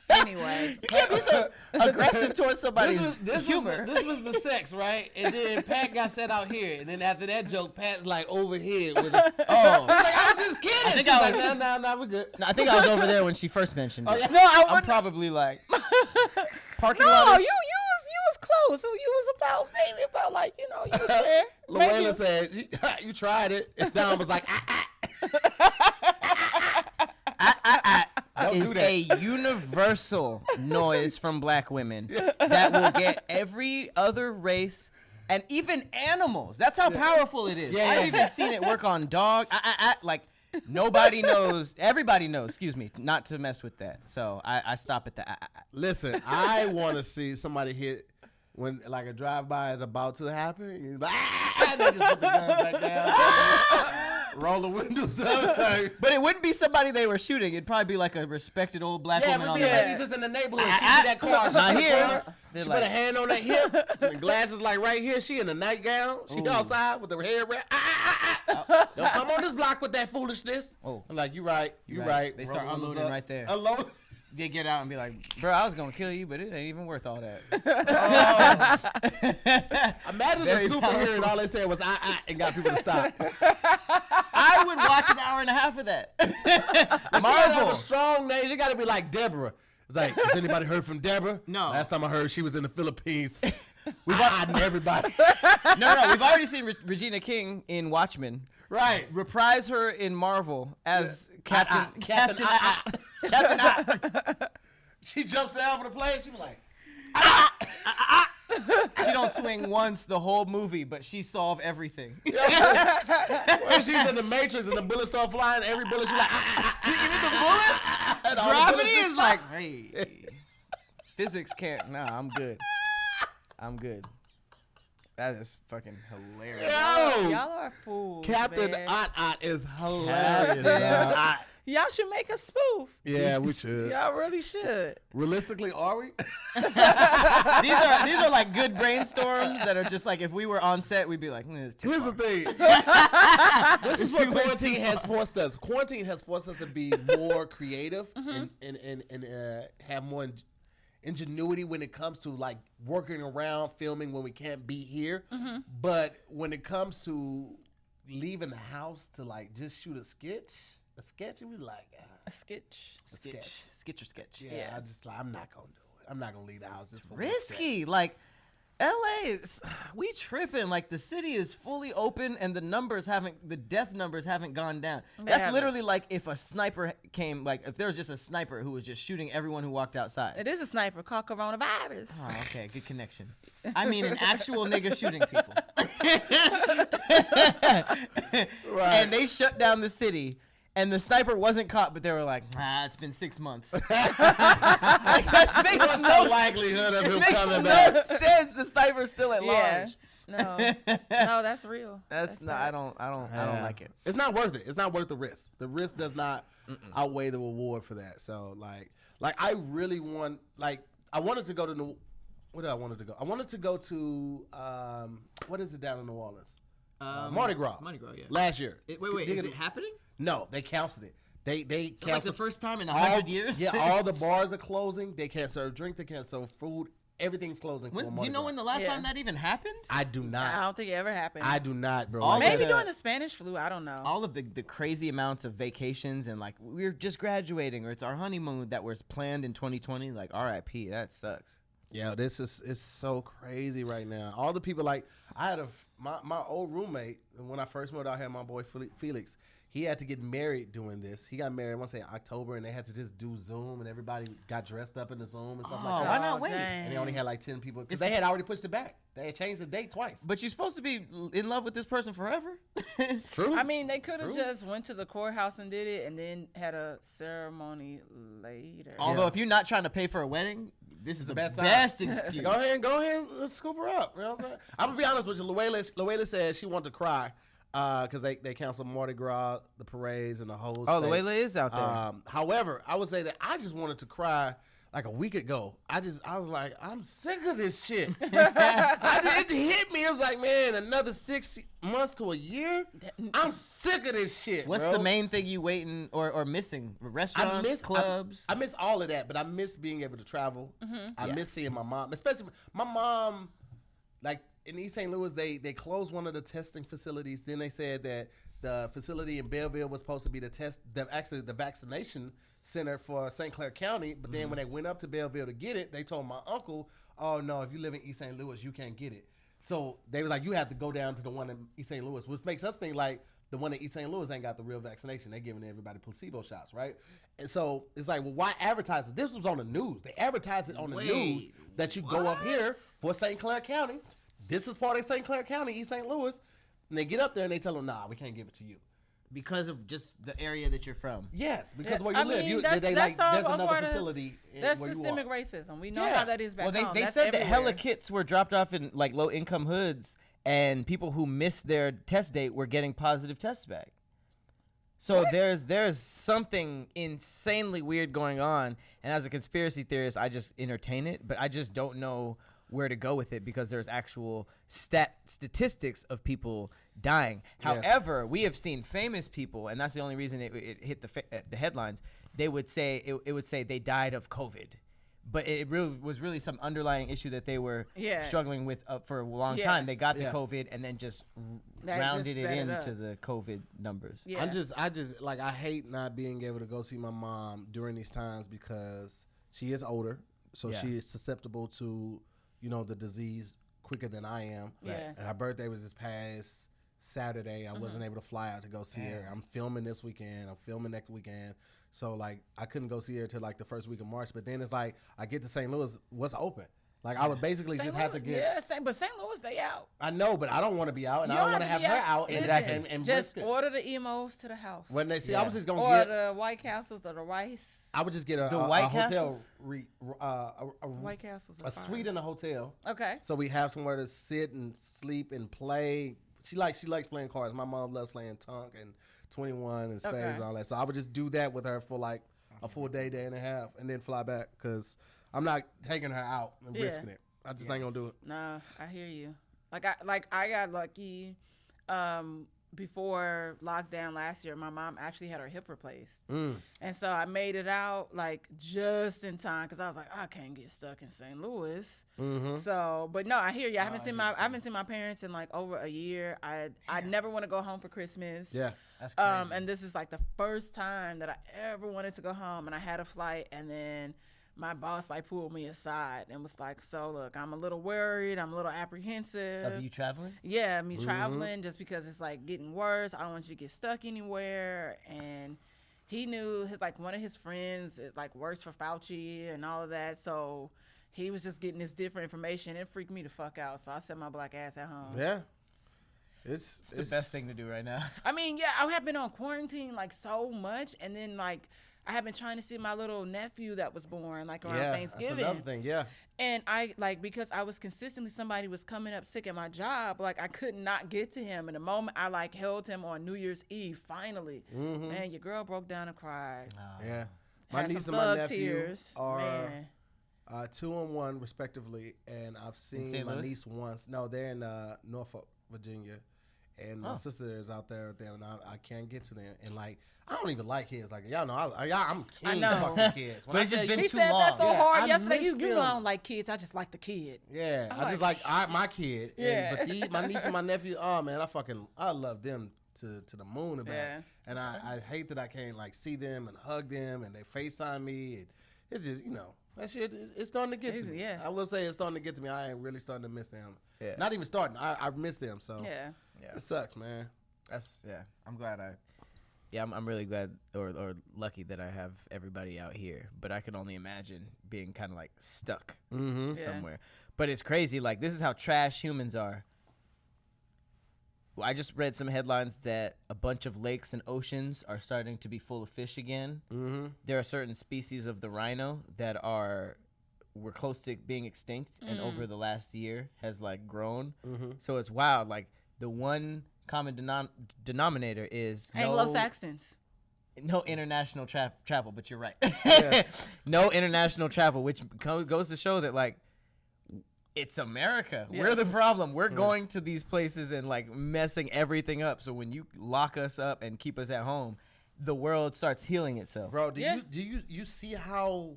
Anyway. You can't be so aggressive towards somebody's this humor. was the sex, right? And then Pat got set out here, and then after that joke, Pat's like over here with it. Oh, Like, I was just kidding. think She's I like, was- nah, we're good. I think I was over there when she first mentioned it. yeah. No, I I'm wouldn't. probably like parking No, lot. you was close. So you was about maybe about like you was there. Luella said, you tried it. And Don was like, Don't is do that. a universal noise from black women that will get every other race and even animals. That's how powerful it is. Yeah, I've yeah. even seen it work on dog. Like nobody knows. Everybody knows. Excuse me, not to mess with that. So I stop at the. Listen, I want to see somebody hit when like a drive-by is about to happen. He's like, and they just put the gun back down, roll the windows up. Like, But it wouldn't be somebody they were shooting. It'd probably be like a respected old black yeah, woman but on be the like, he's just in the neighborhood. She see that car. She Not see the here. car, They're She like- put a hand on that hip. The glasses like right here. She in the nightgown. She outside with her hair wrap. Don't come on this block with that foolishness. Oh. I'm like, you right. You right. right. They start Roll the windows unloading up. right there. Unload. They get out and be like, bro, I was gonna kill you, but it ain't even worth all that. Imagine Very a superhero and all they said was and got people to stop. I would watch an hour and a half of that. She gotta have Marvel. a strong name. You gotta be like Deborah. It's like, has anybody heard from Deborah? No. Last time I heard, she was in the Philippines. We've hiding everybody. No, we've already seen Regina King in Watchmen. Right. Reprise her in Marvel as Captain. Captain. Captain. She jumps down for the plane. She was like, She don't swing once the whole movie, but she solve everything. When she's in the Matrix and the bullets start flying, every bullet she's like, Even the bullets? and all the Gravity bullets is just like, stop. hey, physics can't. Nah, I'm good. I'm good. That is fucking hilarious. Yo, Y'all are fools. Captain man. Ot is hilarious. Captain dog. Ot. Y'all should make a spoof. Yeah, we should. Y'all really should. Realistically, are we? These are like good brainstorms that are just like if we were on set, we'd be like, this is too Here's the far. thing. This is what quarantine has forced us. Quarantine has forced us to be more creative and have more ingenuity when it comes to like working around filming when we can't be here. But when it comes to leaving the house to like just shoot a sketch, we like A sketch. Sketch or sketch. yeah. I just like I'm not gonna do it. I'm not gonna leave the house. Just for one Risky. sketch. Like LA is we tripping. Like the city is fully open and the death numbers haven't gone down. That's haven't. literally like if a sniper came, like if there was just a sniper who was just shooting everyone who walked outside. It is a sniper called coronavirus. Oh, okay, good connection. I mean, an actual nigga shooting people. Right. And they shut down the city, and the sniper wasn't caught, but they were like, it's been 6 months. That makes What's the no, likelihood of him makes coming no back? sense. The sniper's still at Yeah. large. No, that's real. That's not. I don't like it. It's not worth it. It's not worth the risk. The risk does not outweigh the reward for that. So like I really want I wanted to go to New. Where did I wanted to go? I wanted to go to what is it down in New Orleans? Mardi Gras. Mardi Gras, yeah. Last year. Wait, is it happening? No, they canceled it. They canceled Like the first time in 100 years? Yeah, all the bars are closing. They can't serve drink. They can't serve food. Everything's closing. Do Mardi you know Gras. when the last Yeah. time that even happened? I do I not. don't think it ever happened. I do not, bro. All Maybe of during the Spanish flu. I don't know. All of the crazy amounts of vacations and like we're just graduating or it's our honeymoon that was planned in 2020. Like RIP, that sucks. Yeah, it's so crazy right now. All the people like I had my old roommate when I first moved out here, my boy Felix. He had to get married doing this. He got married, I want to say October, and they had to just do Zoom, and everybody got dressed up in the Zoom and stuff like that. Why not wait? dang. And they only had like 10 people because they had already pushed it back. They had changed the date twice. But you're supposed to be in love with this person forever. True. I mean, they could have True. just went to the courthouse and did it, and then had a ceremony later. Although Yeah. if you're not trying to pay for a wedding, this is the best best, time. excuse. Go ahead, let's scoop her up. You know what I'm saying? I'm gonna be honest with you. Luella said she wanted to cry because they canceled Mardi Gras, the parades, and the whole. Oh, state. Luella is out there. However, I would say that I just wanted to cry like a week ago. I was like, I'm sick of this shit. It hit me. It was like, man, another 6 months to a year. I'm sick of this shit. What's bro. the main thing you waiting or missing? Restaurants, clubs? I miss all of that, but I miss being able to travel. I miss seeing my mom, especially my mom. Like in East St. Louis, they closed one of the testing facilities. Then they said that the facility in Belleville was supposed to be the vaccination center for St. Clair County. But then when they went up to Belleville to get it, they told my uncle, "Oh no, if you live in East St. Louis, you can't get it." So they was like, "You have to go down to the one in East St. Louis," which makes us think like the one in East St. Louis ain't got the real vaccination. They're giving everybody placebo shots, right? And so it's like, well, why advertise it? This was on the news. They advertised it on the news that you go up here for St. Clair County. This is part of St. Clair County, East St. Louis. And they get up there and they tell them, nah, we can't give it to you. Because of just the area that you're from. Yes, because Yeah, where you I live. mean, There's all another part of- facility That's where you systemic are. racism. We know Yeah. how that is back Well, home. they That's said that hella everywhere. kits were dropped off in like low income hoods, and people who missed their test date were getting positive tests back. So there's something insanely weird going on, and as a conspiracy theorist, I just entertain it, but I just don't know where to go with it because there's actual statistics of people dying. Yeah. However, we have seen famous people, and that's the only reason it hit the headlines. They would say it would say they died of COVID, but it really was some underlying issue that they were struggling with for a long time. They got the COVID and then just rounded it into the COVID numbers. Yeah. I just like I hate not being able to go see my mom during these times because she is older, so she is susceptible to the disease quicker than I am. Yeah. And her birthday was this past Saturday. I wasn't able to fly out to go see her. I'm filming this weekend. I'm filming next weekend. So like I couldn't go see her till like the first week of March. But then it's like I get to St. Louis, what's open? Like I would basically St. just have to Louis- get. Yeah, but St. Louis, they out. I know, but I don't want to be out, and You I don't don't want to have have to her be out. Exactly. And Just risk it. order the emos to the house. When they see, Yeah. I was just gonna Or get. the White Castles or the rice. I would just get The a White hotel, Castles? White Castles are a fire. suite in a hotel, Okay. so we have somewhere to sit and sleep and play. She likes playing cards. My mom loves playing Tonk and 21 and Spades and all that. So I would just do that with her for like a full day and a half, and then fly back because I'm not taking her out and risking it. I just ain't gonna do it. No, I hear you. I got lucky. Before lockdown last year, my mom actually had her hip replaced, and so I made it out like just in time because I was like, I can't get stuck in St. Louis. So, but no, I hear you. I haven't seen my parents in like over a year. I never want to go home for Christmas. Yeah. That's crazy. And this is like the first time that I ever wanted to go home, and I had a flight, and then my boss like pulled me aside and was like, so look, I'm a little worried, I'm a little apprehensive Of you traveling? yeah, me traveling just because it's like getting worse. I don't want you to get stuck anywhere. And he knew one of his friends is like works for Fauci and all of that. So he was just getting this different information. It freaked me the fuck out. So I set my black ass at home. Yeah. It's the best thing to do right now. I mean, yeah, I have been on quarantine like so much, and then like I have been trying to see my little nephew that was born like around Thanksgiving. That's another thing. Yeah. And I because I was consistently somebody was coming up sick at my job, like I could not get to him. And the moment I like held him on New Year's Eve, finally, man, your girl broke down and cried. Yeah. My Had niece some and my thug nephew tears, are man. 2 and 1 respectively, and I've seen St. my Louis? niece once. No, they're in Norfolk, Virginia, and my sister is out there with them, and I can't get to them. And like, I don't even like kids. Like y'all know, I'm king know. of fucking kids. When But I it's just tell been you- He too said long. that so Yeah, hard I yesterday. miss You know them. I don't like kids. I just like the kid. Yeah, I'm I just like- my kid. Yeah. But my niece and my nephew, oh man, I love them to the moon and back. Yeah. And I hate that I can't like see them and hug them and they FaceTime me. And it's just, that shit, it's starting to get to me. Yeah. I will say it's starting to get to me. I ain't really starting to miss them. Yeah. Not even starting. I miss them. So Yeah. it sucks, man. I'm glad I'm really glad or lucky that I have everybody out here, but I can only imagine being kind of like stuck somewhere. But it's crazy. Like, this is how trash humans are. Well, I just read some headlines that a bunch of lakes and oceans are starting to be full of fish again. There are certain species of the rhino that were close to being extinct, and over the last year has like grown. So it's wild. Like, the one common denominator is Anglo-Saxons. no international travel, but you're right. Yeah. No international travel, which goes to show that like it's America. Yeah. We're the problem. We're going to these places and like messing everything up. So when you lock us up and keep us at home, the world starts healing itself. Bro, do you see how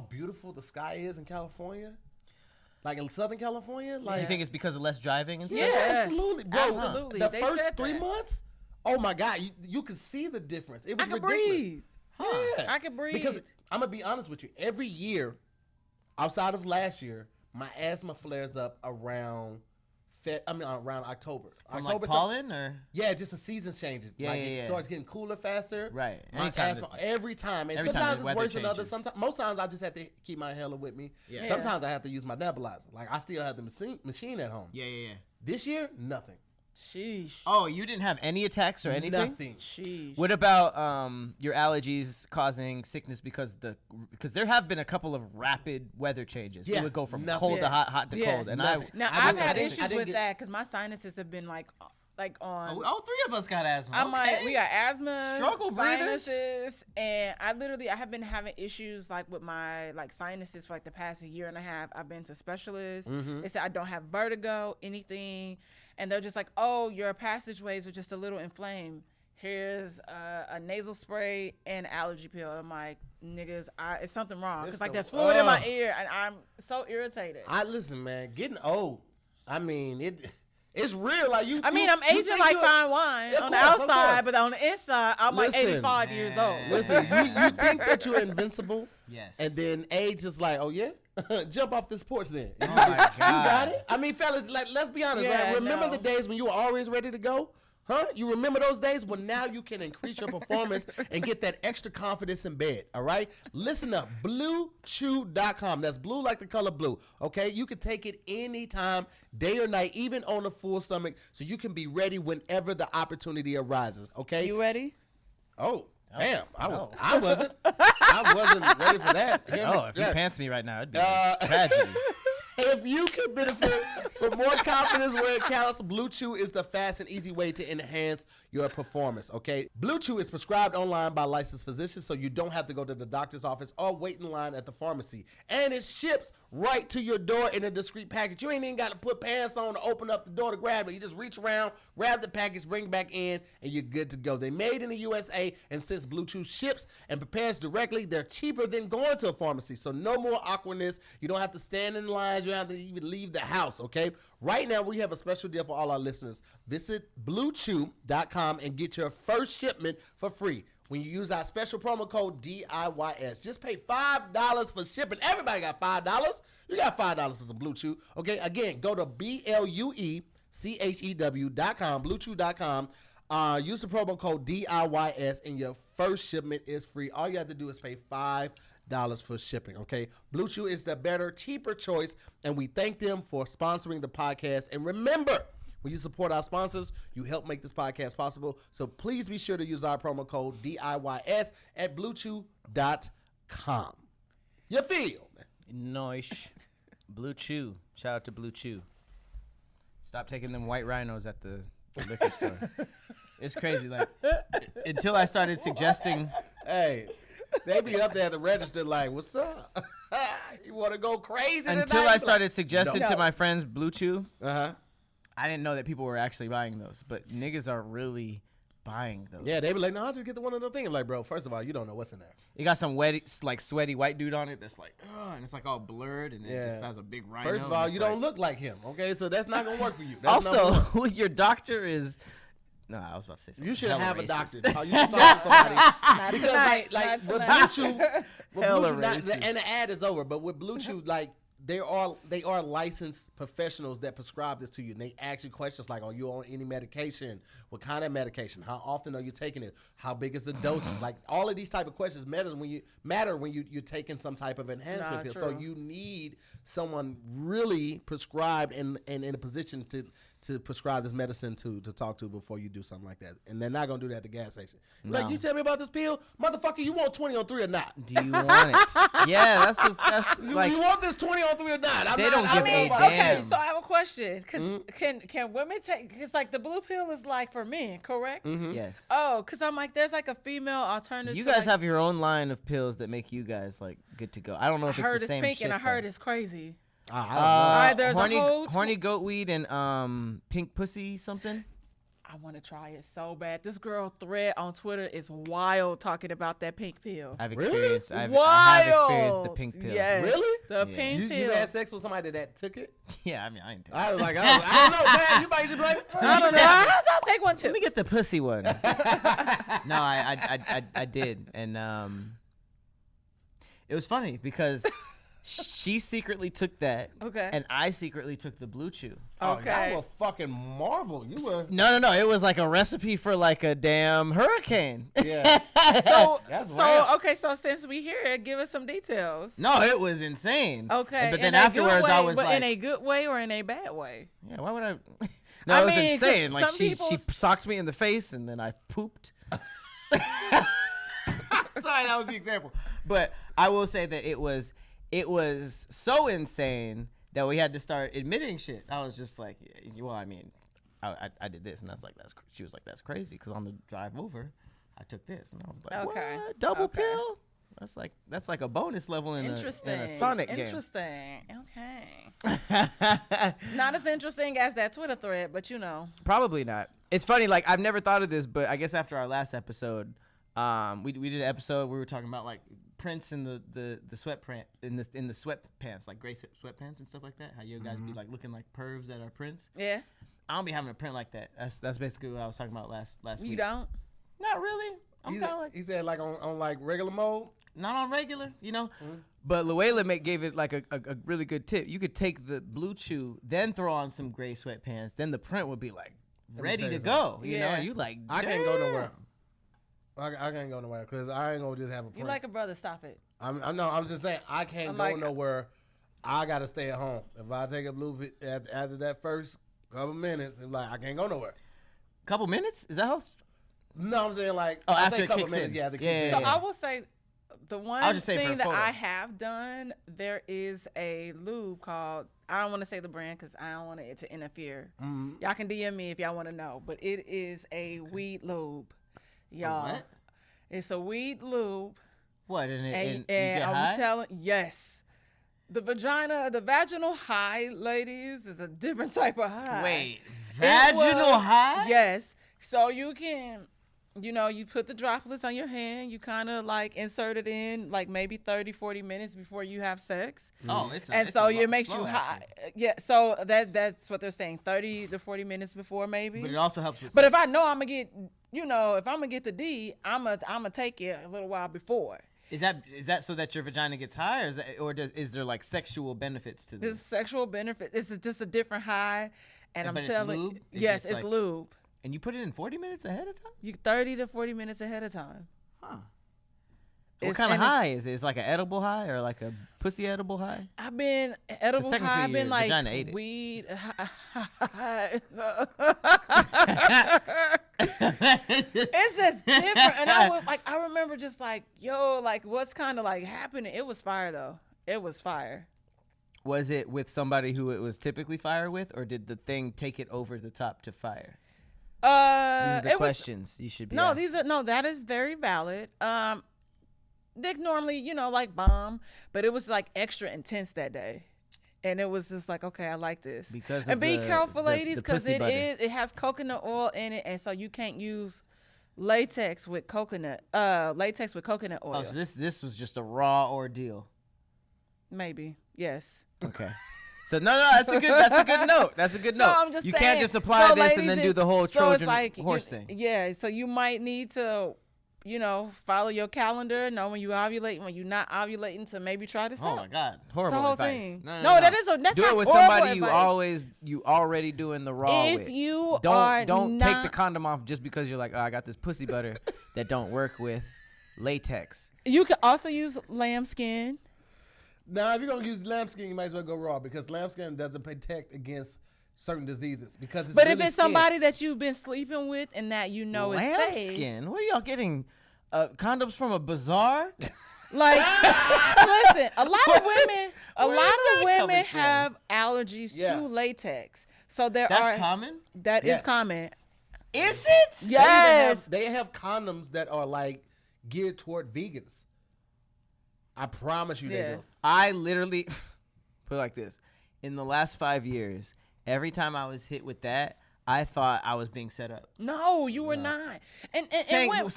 beautiful the sky is in California? Like in Southern California? Like, You think it's because of less driving and stuff? yeah, Yes, absolutely. Bro, absolutely. The They first said 3 that. months, oh my God, you could see the difference. It was I could ridiculous. breathe. Yeah. I could breathe. Because I'm going to be honest with you. Every year, outside of last year, my asthma flares up around October. From October, like pollen or? yeah, just the season changes. Yeah, like yeah, it yeah. starts getting cooler faster. Right. My Anytime asthma every time. And every time sometimes the it's weather worse than others. changes. Sometimes, most times I just have to keep my inhaler with me. Yeah. Sometimes I have to use my nebulizer. Like I still have the machine at home. Yeah. This year, nothing. Sheesh. Oh, you didn't have any attacks or anything? Nothing. Sheesh. What about your allergies causing sickness because there have been a couple of rapid weather changes. Yeah, It would go from nothing. cold to Yeah. hot to Yeah, cold, and nothing. Now I I've didn't- I had didn't- I issues didn't with get- that because my sinuses have been like on. all three of us got asthma. I'm like, we got asthma, Struggle breathers. sinuses, and I have been having issues like with my like sinuses for like the past year and a half. I've been to specialists. They said I don't have vertigo, anything, and they're just like, oh, your passageways are just a little inflamed. Here's a nasal spray and allergy pill. I'm like, niggas, it's something wrong because like there's fluid in my ear, and I'm so irritated. Listen, man, getting old. I mean, it's real. Like you. I mean, you- I'm you aging think like you- fine wine Of on the course, of outside, course. but on the inside, I'm like Listen, 85 years old. Listen, you think that you're invincible, Yes. and then age is like, oh yeah, jump off this porch then. my You got God. it. I mean, fellas, like let's be honest, Yeah, right? Remember no. the days when you were always ready to go? Huh? You remember those days? Well, now you can increase your performance and get that extra confidence in bed, all right? Listen up, BlueChew.com. That's blue like the color blue, okay? You can take it anytime, day or night, even on a full stomach, so you can be ready whenever the opportunity arises, okay? You ready? Oh, damn. I wasn't. I wasn't ready for that. If you pants me right now, it'd be a tragedy. If you can benefit from more confidence where it counts, Blue Chew is the fast and easy way to enhance your performance, okay? Blue Chew is prescribed online by licensed physicians, so you don't have to go to the doctor's office or wait in line at the pharmacy. And it ships right to your door in a discreet package. You ain't even got to put pants on to open up the door to grab it. You just reach around, grab the package, bring it back in, and you're good to go. They're made in the USA, and since Blue Chew ships and prepares directly, they're cheaper than going to a pharmacy. So no more awkwardness. You don't have to stand in lines. You don't have to even leave the house, okay? Right now, we have a special deal for all our listeners. Visit BlueChew.com and get your first shipment for free when you use our special promo code DIYS. Just pay $5 for shipping. Everybody got $5. You got $5 for some Blue Chew, okay? Again, go to BlueChew.com, BlueChew.com. Use the promo code DIYS, and your first shipment is free. All you have to do is pay $5 for shipping, okay? Blue Chew is the better, cheaper choice, and we thank them for sponsoring the podcast. And remember, when you support our sponsors, you help make this podcast possible. So please be sure to use our promo code DIYS at BlueChew.com. You feel? Nice. Blue Chew. Shout out to Blue Chew. Stop taking them white rhinos at the liquor store. It's crazy. Like, until I started suggesting. Hey, they be up there at the register like, what's up? You want to go crazy tonight? Until I started suggesting No. to my friends Blue Chew, Uh-huh. I didn't know that people were actually buying those. But niggas are really buying those. Yeah, they be like, no, I'll just get the one of the thing. I'm like, bro, first of all, you don't know what's in there. It got some wet, like sweaty white dude on it that's like, and it's like all blurred, and it just has a big rhino. First of all, and you it's don't look like him, okay? So that's not going to work for you. That's Also, your doctor is. No, I was about to say something. you should hella have a racist. doctor. You should talk to somebody. Not Because tonight. like Not with tonight. Blue Chew, Hella and racist. the ad is over. But with Blue Chew, like they are licensed professionals that prescribe this to you, and they ask you questions like, "Are you on any medication? What kind of medication? How often are you taking it? How big is the dosage?" Like all of these type of questions matter when you're taking some type of enhancement pill. So true. you need someone really prescribed and in a position to prescribe this medicine to talk to before you do something like that. And they're not going to do that at the gas station. No. Like, you tell me about this pill? Motherfucker, you want 20 on 3 or not? Do you want it? Yeah, that's like. You want this 20 on 3 or not? They don't give a Okay, damn. so I have a question. Cause can women take? Cause like the blue pill is like for men, correct? Yes. Oh, cause I'm like, there's like a female alternative. You to, guys like, have your own line of pills that make you guys like good to go. I don't know I if it's heard the it's same pink shit. and I heard though. it's crazy. I don't know. right, there's a horny, whole horny goat weed and pink pussy something. I want to try it so bad. This girl thread on Twitter is wild talking about that pink pill. I've Really? experienced. I have Wild. experienced the pink pill. Yes. Really? The Yeah. pink You pill. had sex with somebody that took it? Yeah, I mean, I ain't. Take I was like, I don't know, man. You might just be like, I don't know. I'll take one too. Let me get the pussy one. No, I did, and it was funny because she secretly took that, Okay. and I secretly took the Blue Chew. Okay. You were fucking Marvel. You were. No, it was like a recipe for like a damn hurricane. Yeah. So, That's so raps. okay. So since we here, give us some details. No, it was insane. Okay. But then in a good afterwards, way, I was but like, in a good way or in a bad way? yeah, why would I? No, I it was mean, 'cause insane. Like some she people's- socked me in the face and then I pooped. Sorry, that was the example. But I will say that it was so insane that we had to start admitting shit. I was just like, well, I mean, I did this, and she was like, that's crazy, because on the drive over, I took this, and I was like, Okay. what? Double Okay. pill? That's like a bonus level in Interesting. a Sonic game. Interesting. Okay. Not as interesting as that Twitter thread, but you know. Probably not. It's funny, like I've never thought of this, but I guess after our last episode, we did an episode where we were talking about like prints in the sweatpants in the sweatpants, like gray sweatpants and stuff like that. How you guys be like looking like pervs that are prints. Yeah. I don't be having a print like that. That's basically what I was talking about last week. You don't? Not really. I'm kind of like He said like on like regular mode. not on regular, you know. But Luella gave it like a really good tip. You could take the Blue Chew, then throw on some gray sweatpants, then the print would be like ready tell to you go. You know, Yeah. you like, I can't go damn. nowhere. I can't go nowhere because I ain't gonna just have a prank. You like a brother? Stop it. I'm just saying I can't I'm go like- nowhere. I gotta stay at home. If I take a blue bit after that first couple minutes, it's like I can't go nowhere. Couple minutes? Is that how? No, I'm saying like Oh, I after say it couple kicks minutes. in. Yeah, the Yeah, kicks So in. I will say, the one I'll just say for thing a that photo. I have done, there is a lube called, I don't want to say the brand because I don't want it to interfere. Y'all can DM me if y'all want to know, but it is a weed lube, y'all. what? It's a weed lube, What? And and you get I'm high? telling, yes, the vaginal high, ladies, is a different type of high. Wait, It vaginal was- high? Yes. So you can, you put the droplets on your hand. You kind of like insert it in like maybe 30, 40 minutes before you have sex. Oh, it's a, And it's so a it makes slow you acting. high. Yeah. So that's what they're saying. 30 to 40 minutes before maybe. But it also helps with But if sex. I know I'm going to get, if I'm going to get the D, I'm going to take it a little while before. Is that so that your vagina gets high, or is there like sexual benefits to There's this? sexual benefit. It's just a different high. And But I'm it's telling lube? It yes, gets it's like- lube. And you put it in 40 minutes ahead of time? You 30 to 40 minutes ahead of time. Huh. What It's- kind of and it's- high is it? It's like an edible high or like a pussy edible high? I've been edible high. technically I've been your like vagina ate it. weed. It's just- It's just different, and I remember just like, yo, like what's kind of like happening. It was fire though. It was fire. Was it with somebody who it was typically fire with, or did the thing take it over the top to fire? These are the It was questions you should be no. asking. That is very valid. Dick normally, like bomb, but it was like extra intense that day. And it was just like, okay, I like this. Because and of be the- careful, the ladies, because pussy butter. it has coconut oil in it, and so you can't use latex with coconut oil. Oh, so this was just a raw ordeal. Maybe, yes. Okay. So no, that's a good note. That's a good So note. I'm just you saying, can't just apply so this and ladies, then do the whole so it's Trojan like, horse thing. Yeah, so you might need to, follow your calendar, know when you ovulate, when you're not ovulating, to maybe try this Oh out. my God, It's horrible the whole advice. thing. No, that's do not it with horrible somebody advice. you already doing the raw If with. you don't take the not- condom off just because you're like, oh, I got this pussy butter that don't work with latex. You can also use lambskin. Now, if you're gonna use lambskin, you might as well go raw because lambskin doesn't protect against certain diseases because it's But if really it's skin. somebody that you've been sleeping with and that it's safe, Lambskin? What are y'all getting? Condoms from a bazaar? like listen, a lot of women, Where is that coming from? have allergies Yeah. to latex. So there That's are common? that is Yes. common. Is it? Yes. They have condoms that are like geared toward vegans. I promise you Yeah. they do. I literally put it like this. In the last 5 years, every time I was hit with that, I thought I was being set up. No, you were not. And Saying when,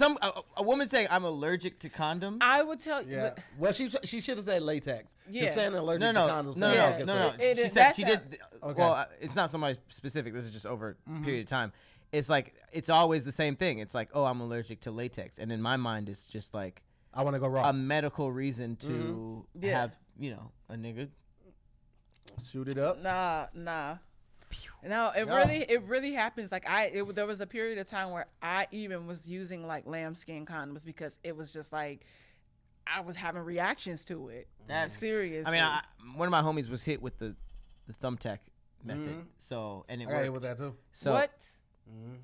a woman saying I'm allergic to condoms. I would tell you, Yeah. Well, she should have said latex. Yeah. Just saying allergic no, to no, condoms. no, Yeah. no, no, no. It She is- said that's she how- did. Okay. Well, it's not somebody specific. This is just over a period of time. It's like it's always the same thing. It's like, oh, I'm allergic to latex, and in my mind, it's just like I want to go raw. a medical reason to Yeah. have a nigga. Shoot it up. nah. No, it really happens. Like there was a period of time where I even was using like lambskin condoms because it was just like I was having reactions to it. That's serious. I mean, one of my homies was hit with the thumbtack method. So and it I got hit worked. with that too. So what?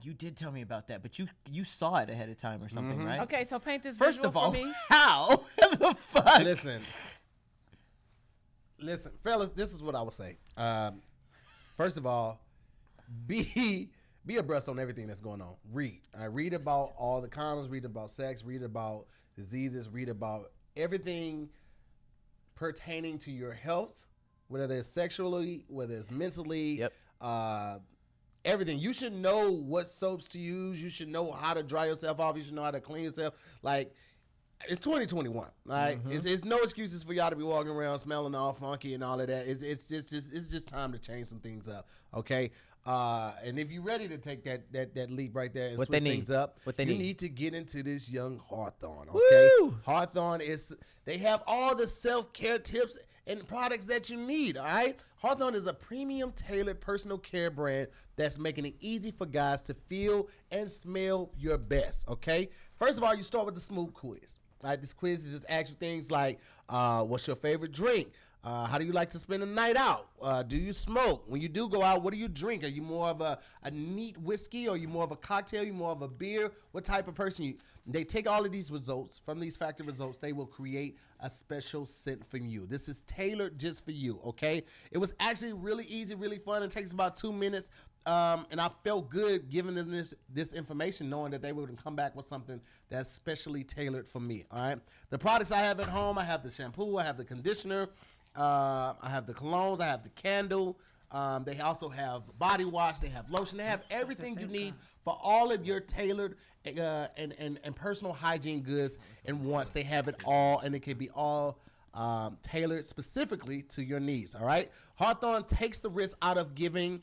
you did tell me about that, but you saw it ahead of time or something, right? Okay, so paint this First visual of all, for me. how the fuck? Listen, fellas. This is what I would say. First of all, be abreast on everything that's going on. Read. Read about all the condoms. Read about sex. Read about diseases. Read about everything pertaining to your health, whether it's sexually, whether it's mentally. Yep. Everything. You should know what soaps to use. You should know how to dry yourself off. You should know how to clean yourself. Like, it's 2021. Like, it's no excuses for y'all to be walking around smelling all funky and all of that. It's just time to change some things up. Okay. And if you're ready to take that leap right there and What switch they things need. up, What they you need. need to get into this young Hawthorne. Okay. Woo! Hawthorne they have all the self-care tips and products that you need, all right? Hawthorne is a premium tailored personal care brand that's making it easy for guys to feel and smell your best, okay? First of all, you start with the smooth quiz. All right, this quiz is just ask you things like, what's your favorite drink? How do you like to spend a night out? Do you smoke? When you do go out, what do you drink? Are you more of a neat whiskey? Or are you more of a cocktail? Are you more of a beer? What type of person you? They take all of these results. From these factor results, they will create a special scent for you. This is tailored just for you, okay? It was actually really easy, really fun. It takes about 2 minutes. And I felt good giving them this information, knowing that they would come back with something that's specially tailored for me, all right? The products I have at home, I have the shampoo, I have the conditioner, I have the colognes, I have the candle. They also have body wash. They have lotion. They have everything you need for all of your tailored and personal hygiene goods. And once they have it all, and it can be all tailored specifically to your needs. All right. Hawthorne takes the risk out of giving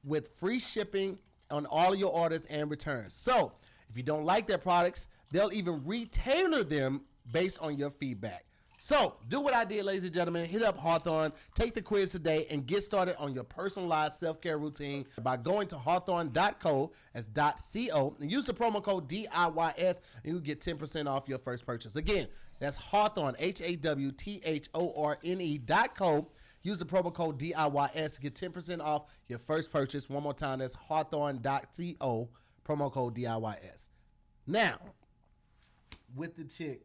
with free shipping on all of your orders and returns. So if you don't like their products, they'll even retailer them based on your feedback. So, do what I did, ladies and gentlemen. Hit up Hawthorne, take the quiz today, and get started on your personalized self-care routine by going to hawthorne.co, that's .co, and use the promo code DIYS, and you'll get 10% off your first purchase. Again, that's Hawthorne, HAWTHORNE.co. Use the promo code DIYS to get 10% off your first purchase. One more time, that's hawthorne.co, promo code DIYS. Now, with the chick,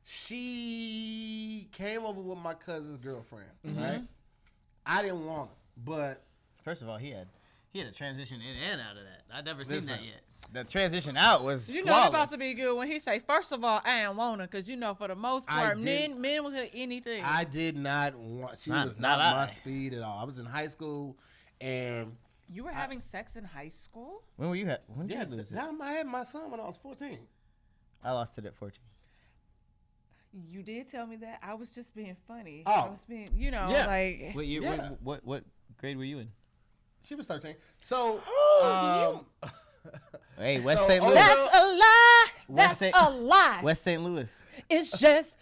she came over with my cousin's girlfriend, right? I didn't want her, but First of all, he had a transition in and out of that. I'd never seen that yet. The transition out was You know flawless. it's about to be good when he say, first of all, I ain't want her, because you know for the most part, men will hit anything. I did not want. She was not my speed at all. I was in high school, and you were having sex in high school? When were you? When did you lose it? I had my son when I was 14. I lost it at 14. You did tell me that. I was just being funny. Oh. I was being, like. What year? What grade were you in? She was 13. So, hey, West St. Louis. That's a lie. That's a lie. West St. Louis. It's just.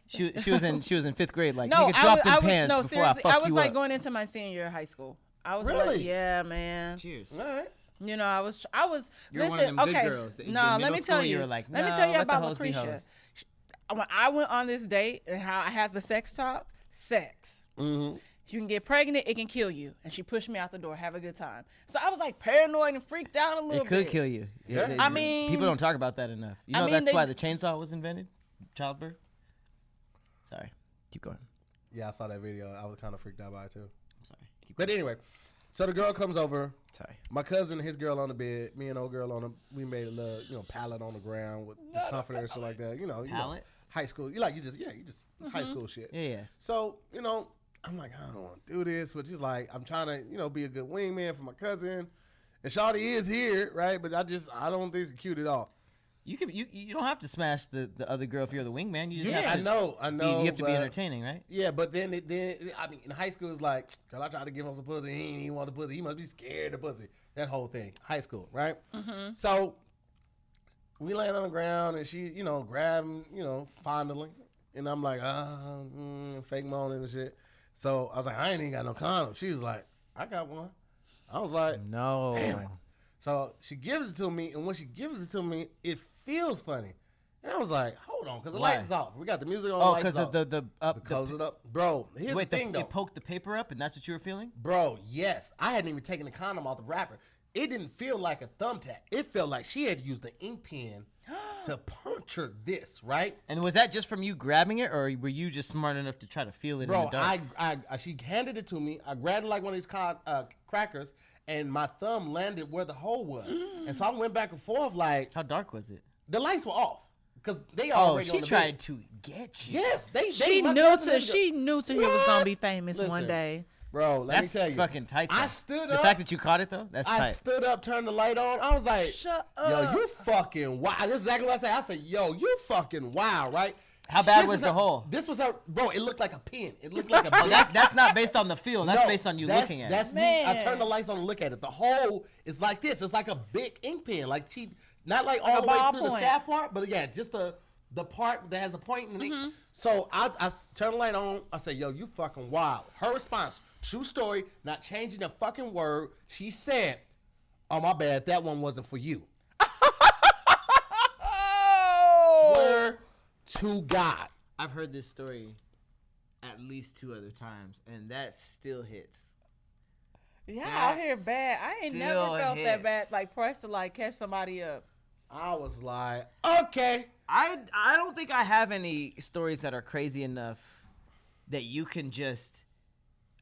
She was in 5th grade. Like, No, nigga dropped them I was pants no, before seriously. I fuck I was you like up. going into my senior year of high school. I was Really? like, yeah, man. Cheers. all right. You know, I was. You're listen, one of them good okay. girls. In No, let middle me school, tell you. you were like, let me "No, tell you let the about hoes be Lucretia. hoes." When I went on this date and how I had the sex talk, sex. Mm-hmm. You can get pregnant, it can kill you. And she pushed me out the door. Have a good time. So I was like paranoid and freaked out a little bit. It could kill you. Yeah. I mean, people don't talk about that enough. You know, that's why the chainsaw was invented. Childbirth. Sorry. Keep going. Yeah, I saw that video. I was kind of freaked out by it too. I'm sorry. But anyway, so the girl comes over. Sorry. My cousin and his girl on the bed. Me and old girl on the. We made a little, pallet on the ground with the comforter and shit like that. You know, Pallet? high school. You just high school shit. Yeah. So I'm like, I don't want to do this, but just like I'm trying to, be a good wingman for my cousin. And Shawty is here, right? But I don't think she's cute at all. You don't have to smash the other girl if you're the wingman. You just have to. I know. You have to be entertaining, right? Yeah, but then in high school it's like, cause I tried to give him some pussy, he ain't even want the pussy. He must be scared of pussy. That whole thing, high school, right? Mm-hmm. So we land on the ground and she, grabbing, fondling, and I'm like, fake moaning and shit. So I was like, I ain't even got no condom. She was like, I got one. I was like, no. Damn. So she gives it to me, and when she gives it to me, it feels funny. And I was like, hold on, because the lights is off. We got the music on, the lights because off. the close it up. Bro, here's the thing, though. It poked the paper up, and that's what you were feeling? Bro, yes. I hadn't even taken the condom off the wrapper. It didn't feel like a thumbtack. It felt like she had used the ink pen to puncture this, right? And was that just from you grabbing it, or were you just smart enough to try to feel it in the dark? She handed it to me. I grabbed it like one of these crackers, and my thumb landed where the hole was. And so I went back and forth like... How dark was it? The lights were off. Because they already she tried to get you. Yes, she knew Tahir was going to be famous one day. Bro, let me tell you. That's fucking tight, though. I stood the up. The fact that you caught it, though, that's tight. I stood up, turned the light on. I was like, shut up. Yo, you fucking wild. This is exactly what I said. I said, yo, you fucking wild, right? How bad was the hole? This was her, bro. It looked like a pin. It looked like a. That's not based on the feel. That's based on you looking at it. That's me. I turned the lights on and look at it. The hole is like this. It's like a big ink pen. Like not like all the way through the shaft part, but yeah, just the The part that has a point in it. So I turn the light on. I say, yo, you fucking wild. Her response, true story, not changing a fucking word. She said, oh, my bad. That one wasn't for you. Swear to God. I've heard this story at least 2 other times, and that still hits. Yeah, out here bad. I ain't never felt that bad. hits. Like pressed to like catch somebody up. I was like, okay. I don't think I have any stories that are crazy enough that you can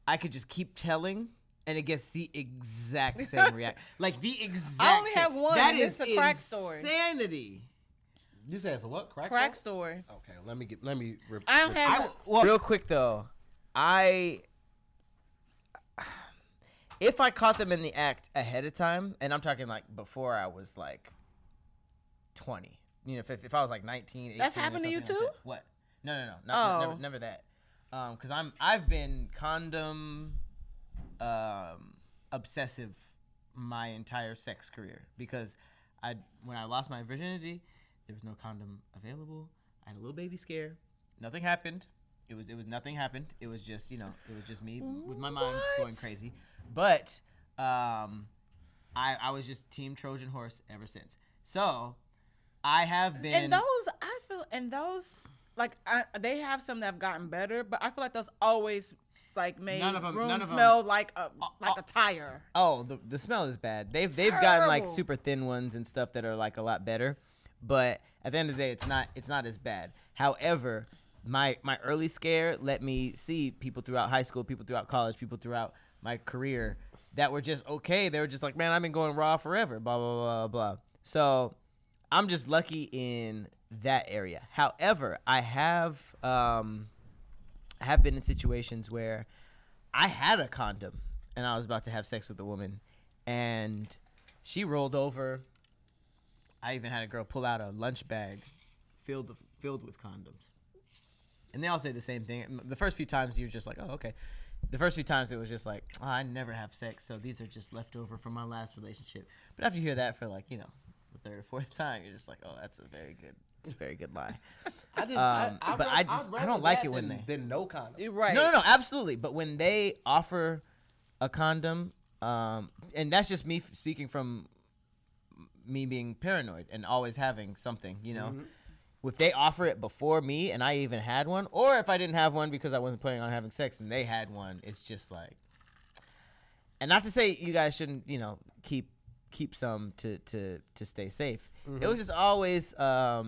I could just keep telling and it gets the exact same reaction. Like the exact I only same. have one. That It's is a crack story. insanity. You said it's a what? Crack story. Okay, let me. I don't have. Real quick though, if I caught them in the act ahead of time, and I'm talking like before I was like 20, you know, if I was like 19, 18. That's happened to you or something too? like that. What? No, never that. Because I've been condom obsessive my entire sex career because when I lost my virginity, there was no condom available. I had a little baby scare. Nothing happened. It was nothing happened. It was just, you know, it was just me with my mind going crazy. But I was just team Trojan horse ever since. So I have been. And those like they have some that have gotten better, but I feel like those always like made room smell like a tire. Oh, the smell is bad. They've gotten like super thin ones and stuff that are like a lot better, but at the end of the day, it's not as bad. However, my early scare let me see people throughout high school, people throughout college, people throughout my career that were just okay. They were just like, man, I've been going raw forever, blah blah blah blah. So I'm just lucky in that area. However, I have been in situations where I had a condom and I was about to have sex with a woman and she rolled over. I even had a girl pull out a lunch bag filled with condoms. And they all say the same thing. The first few times you're just like, oh, okay. The first few times it was just like, oh, I never have sex, so these are just left over from my last relationship. But after you hear that for like, you know, the 3rd or 4th time, you're just like, oh, it's a very good lie. I don't like it when they no condom. You're right. No, absolutely. But when they offer a condom, and that's just me speaking from me being paranoid and always having something, you know. If they offer it before me and I even had one, or if I didn't have one because I wasn't planning on having sex and they had one, it's just like. And not to say you guys shouldn't, you know, keep some to stay safe. It was just always a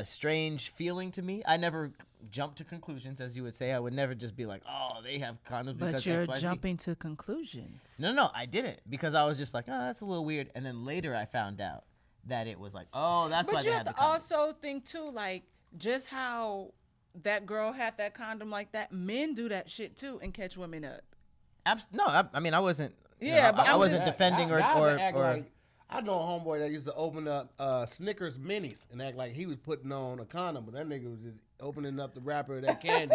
strange feeling to me. I never jumped to conclusions, as you would say. I would never just be like, oh, they have condoms because But you're XYZ. jumping to conclusions. No, I didn't because I was just like, oh, that's a little weird. And then later I found out that it was like, oh, that's why But they you had have the to condom. also think too, like just how that girl had that condom like that. Men do that shit too and catch women up. I mean, I wasn't. Yeah, but I I'm wasn't just- defending or like, I know a homeboy that used to open up Snickers minis and act like he was putting on a condom, but that nigga was just opening up the wrapper of that candy,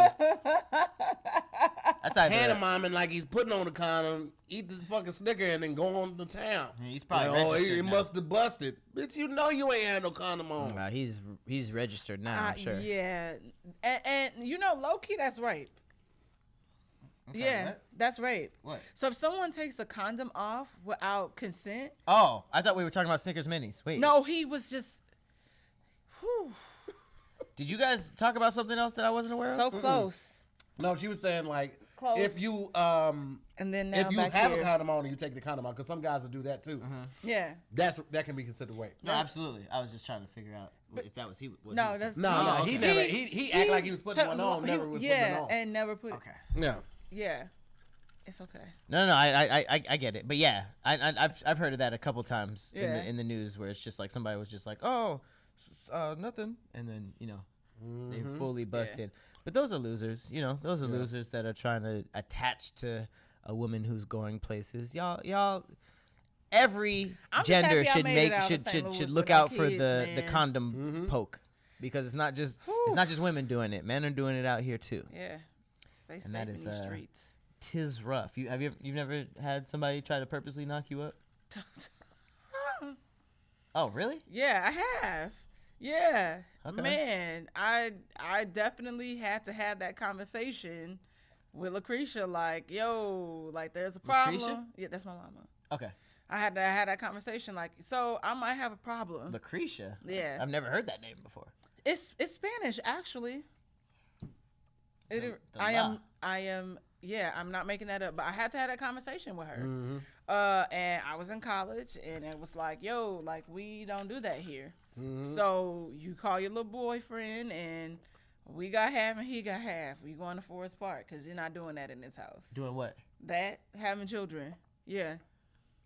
That's either pantomiming like he's putting on a condom, eat the fucking Snicker, and then go on to town. Yeah, he's probably like, registered he now. must have busted. Bitch, you know you ain't had no condom on. Nah, he's registered now. I'm sure. Yeah, and you know, low key, that's rape. Okay, Yeah, what? that's rape. What? So if someone takes a condom off without consent, Oh, I thought we were talking about Snickers minis. Wait. no, he was just. Whew, Did you guys talk about something else that I wasn't aware of? so close. No, she was saying like Close. if you And then now if you back have here. a condom on and you take the condom out, because some guys will do that too. Yeah. That can be considered rape. No, absolutely. I was just trying to figure out if that was he. What No, he was that's saying. No, Oh, he okay. never. He act like he was putting one on, never was putting it on. and never put. Okay. Yeah. Yeah, it's okay. No, I get it, but yeah, I've heard of that a couple times Yeah. in the news where it's just like somebody was just like, oh, nothing, and then you know they fully busted. But those are losers, you know. Those are losers that are trying to attach to a woman who's going places. Y'all. Every I'm just gender happy I should made it make out of St. should Louis look with no out for kids, the man. condom poke because it's not just women doing it. Men are doing it out here too. Yeah, stay safe that in is, these streets. Tis rough. You've never had somebody try to purposely knock you up? Oh, really? Yeah, I have. Yeah, Okay. man, I definitely had to have that conversation with Lucretia. Like, yo, like there's a problem. Lucretia? Yeah, that's my mama. Okay. I had that conversation. Like, so I might have a problem. Lucretia. Yeah. I've never heard that name before. It's Spanish actually. The I la. am. Yeah, I'm not making that up. But I had to have that conversation with her. Mm-hmm. And I was in college, and it was like, yo, like we don't do that here. Mm-hmm. So you call your little boyfriend, and we got half, and he got half. We going to Forest Park because you're not doing that in this house. Doing what? That having children, yeah,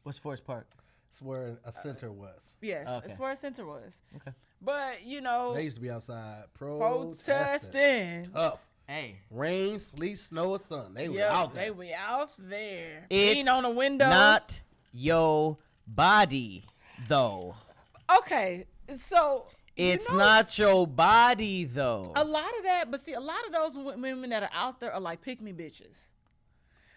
What's Forest Park? It's where a center was. yes, Okay. it's where a center was. Okay. But you know, They used to be outside protesting. protesting. Tough. Hey. Rain, sleet, snow, or sun. They were Yeah, out there. they were out there. It's Beating on the window. not your body, though. Okay, so It's you know, not your body, though. a lot of that. But see, a lot of those women that are out there are like pick me bitches.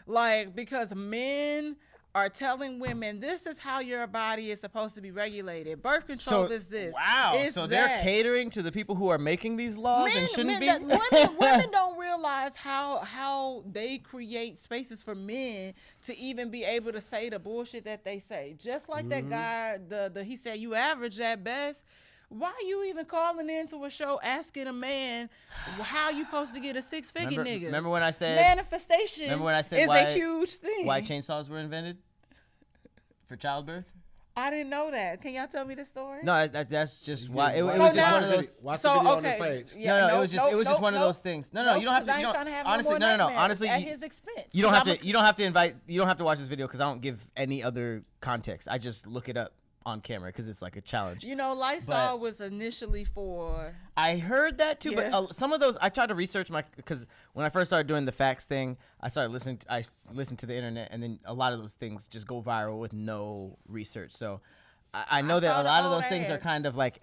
Like, because men are telling women this is how your body is supposed to be regulated. Birth control is this. Wow. It's So they're that. catering to the people who are making these laws and shouldn't be. Women don't realize how they create spaces for men to even be able to say the bullshit that they say. Just like that guy, he said you average at best. Why are you even calling into a show asking a man how you supposed to get a six-figure nigga? Remember when I said Manifestation Remember when I said is why- a huge thing. why chainsaws were invented? For childbirth? I didn't know that. Can y'all tell me the story? No, that's just why. It Watch was So just now- one of those. Watch So, the video on okay. this page. Yeah, No, it was just one of those things. No, you don't have to. I You ain't don't, trying to have honestly, no more no. nightmares Honestly, at his expense. you don't have I'm to. You don't have to invite. You don't have to watch this video because I don't give any other context. I just look it up on camera because it's like a challenge. You know, Lysol was initially for. I heard that too, Yeah. but some of those I tried to research because when I first started doing the facts thing, I started listening. I listened to the internet, and then a lot of those things just go viral with no research. So I know that saw a the lot of old those things are ads. kind of like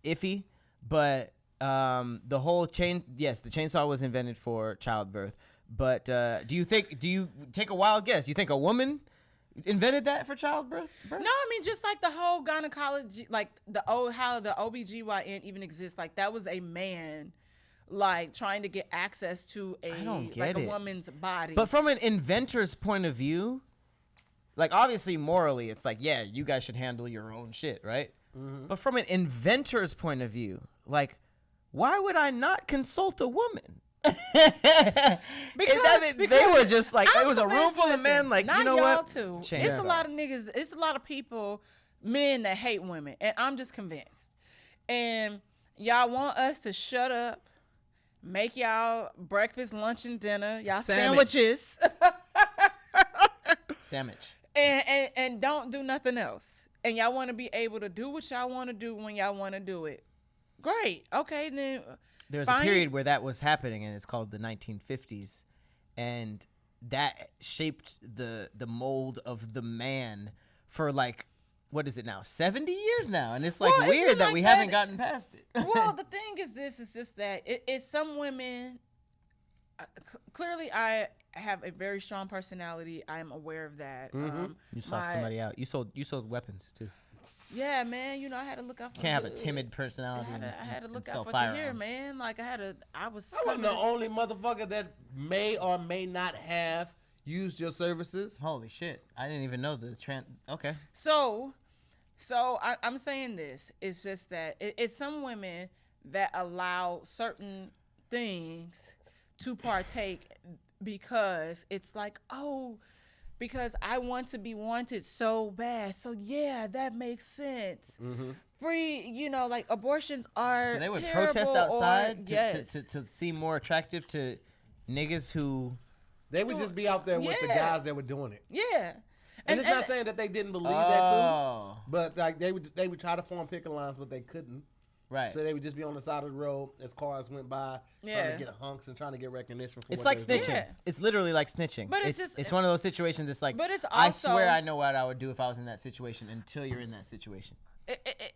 iffy, but the whole the chainsaw was invented for childbirth. But do you take a wild guess? You think a woman invented that for childbirth? No, I mean just like the whole gynecology, like how the OBGYN even exists. Like that was a man, like trying to get access to I don't get like it. a woman's body. But from an inventor's point of view, like obviously morally, it's like, yeah, you guys should handle your own shit, right? But from an inventor's point of view, like, why would I not consult a woman? Because they were just like, I'm it was a room convinced, full of listen, men, like, not you know y'all what? Too. Change It's a that. lot of niggas. It's a lot of people, men that hate women, and I'm just convinced. And y'all want us to shut up, make y'all breakfast, lunch, and dinner, y'all Sandwich. sandwiches, Sandwich. and don't do nothing else. And y'all want to be able to do what y'all want to do when y'all want to do it. Great. Okay, then. There was Fine. a period where that was happening, and it's called the 1950s, and that shaped the mold of the man for like, what is it now, 70 years now, and it's like Well, it's weird been that like we that- haven't gotten past it. Well, the thing is this, it's just that it's some women, clearly I have a very strong personality. I am aware of that. You sold somebody out. You sold weapons too. Yeah, man. You know, I had to look out for You can't have a goods. timid personality. I had to and look sell out for Tahir, firearms. man. Like I was I wasn't coming the to- only motherfucker that may or may not have used your services. Holy shit! I didn't even know the trend. Okay. So I'm saying this. It's just that it's some women that allow certain things to partake because it's like, oh, because I want to be wanted so bad. So yeah, that makes sense. Free, you know, like abortions are So they would terrible protest or- outside yes. to seem more attractive to niggas who. They would just be out there with the Yeah. guys that were doing it. Yeah. And it's not saying that they didn't believe that Oh, too, but like they would try to form picket lines, but they couldn't. right. So they would just be on the side of the road as cars went by, trying Yeah. to get hunks and trying to get recognition for It's what like they were snitching. doing. Yeah. It's literally like snitching. But it's just- it's one of those situations that's like, But it's I also- swear I know what I would do if I was in that situation until you're in that situation.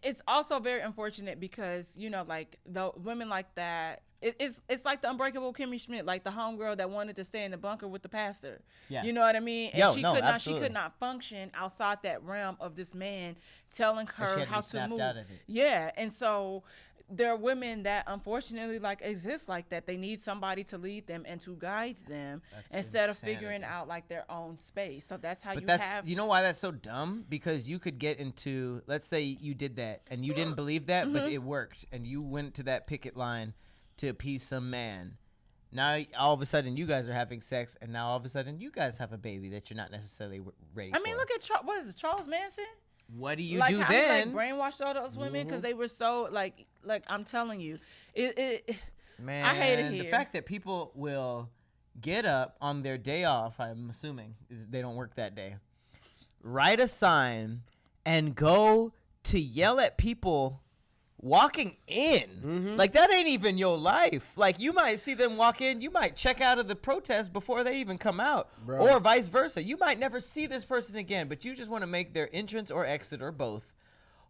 it's also very unfortunate because, you know, like the women like that, it's like the unbreakable Kimmy Schmidt, like the homegirl that wanted to stay in the bunker with the pastor. Yeah. You know what I mean? And she could not function outside that realm of this man telling her how to move. Out of it. Yeah. And so there are women that unfortunately like exist like that. They need somebody to lead them and to guide them instead of figuring out like their own space. So that's how you know why that's so dumb? Because you could get into, let's say you did that and you didn't believe that, but it worked and you went to that picket line to appease some man. Now all of a sudden you guys are having sex, and now all of a sudden you guys have a baby that you're not necessarily ready for. I mean, look at Charles Manson. What do you like do how then? He, like, brainwashed all those women because they were so like I'm telling you, man, I hate it here. The fact that people will get up on their day off, I'm assuming they don't work that day, write a sign and go to yell at people walking in. Like, that ain't even your life. Like, you might see them walk in, you might check out of the protest before they even come out. Bro. Or vice versa. You might never see this person again, but you just want to make their entrance or exit or both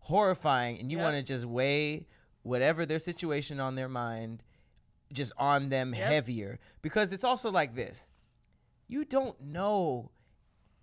horrifying, and you want to just weigh whatever their situation on their mind just on them heavier. Because it's also like this. You don't know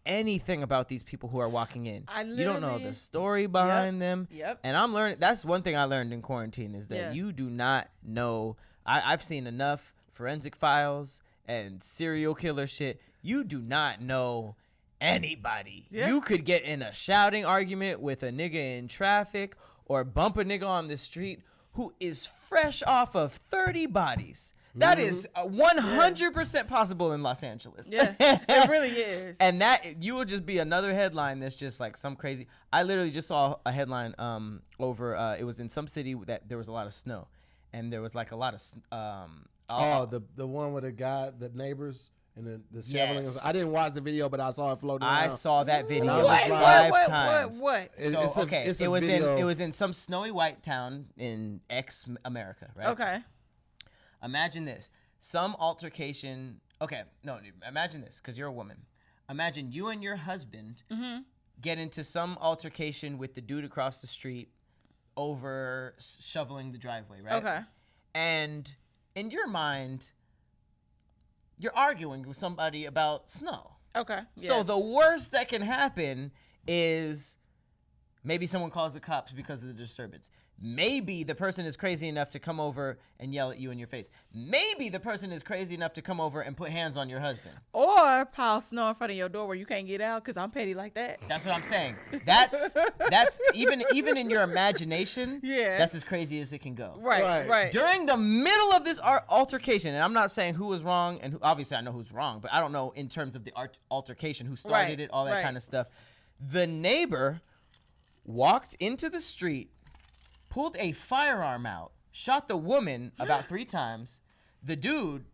anything about these people who are walking in. You don't know the story behind them. And I'm learning. That's one thing I learned in quarantine is that you do not know. I've seen enough forensic files and serial killer shit. You do not know anybody. You could get in a shouting argument with a nigga in traffic or bump a nigga on the street who is fresh off of 30 bodies. That is 100% possible in Los Angeles. Yeah, it really is. And that you will just be another headline that's just like some crazy. I literally just saw a headline over. It was in some city that there was a lot of snow, and there was like a lot of. The one with the guy, the neighbors, and the shoveling. Yes. I didn't watch the video, but I saw it floating around. I saw that video five times. What? So it was in some snowy white town in America, right? Okay. Imagine this. Some altercation. Okay, no, imagine this, because you're a woman. Imagine you and your husband get into some altercation with the dude across the street over shoveling the driveway, right? Okay. And in your mind, you're arguing with somebody about snow. Okay. So the worst that can happen is maybe someone calls the cops because of the disturbance. Maybe the person is crazy enough to come over and yell at you in your face. Maybe the person is crazy enough to come over and put hands on your husband. Or pile snow in front of your door where you can't get out because I'm petty like that. That's what I'm saying. That's even in your imagination, that's as crazy as it can go. Right. During the middle of this altercation, and I'm not saying who was wrong, and obviously I know who's wrong, but I don't know in terms of the altercation, who started it, all that kind of stuff. The neighbor walked into the street, pulled a firearm out, shot the woman about 3 times. The dude,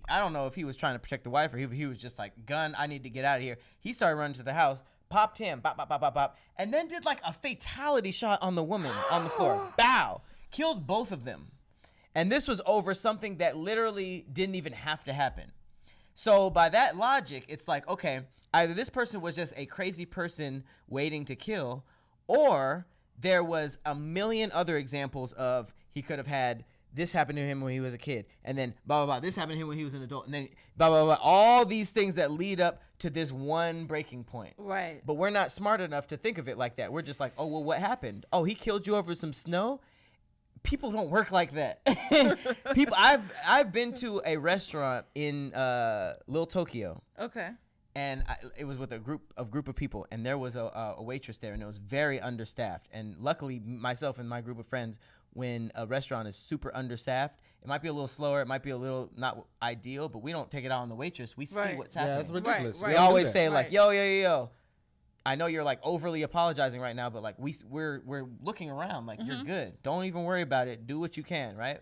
I don't know if he was trying to protect the wife or he was just like, gun, I need to get out of here. He started running to the house, popped him, bop, bop, bop, bop, bop, and then did like a fatality shot on the woman on the floor. Bow. Killed both of them. And this was over something that literally didn't even have to happen. So by that logic, it's like, okay, either this person was just a crazy person waiting to kill, or there was a million other examples of he could have had this happen to him when he was a kid, and then blah, blah, blah, this happened to him when he was an adult, and then blah, blah, blah, all these things that lead up to this one breaking point. Right. But we're not smart enough to think of it like that. We're just like, oh, well, what happened? Oh, he killed you over some snow? People don't work like that. People, I've been to a restaurant in Little Tokyo. Okay. And it was with a group of people, and there was a waitress there, and it was very understaffed. And luckily, myself and my group of friends, when a restaurant is super understaffed, it might be a little slower, it might be a little not ideal, but we don't take it out on the waitress. We see what's happening. Yeah, that's ridiculous. We always say like, yo. I know you're like overly apologizing right now, but like we're looking around, like you're good. Don't even worry about it. Do what you can, right?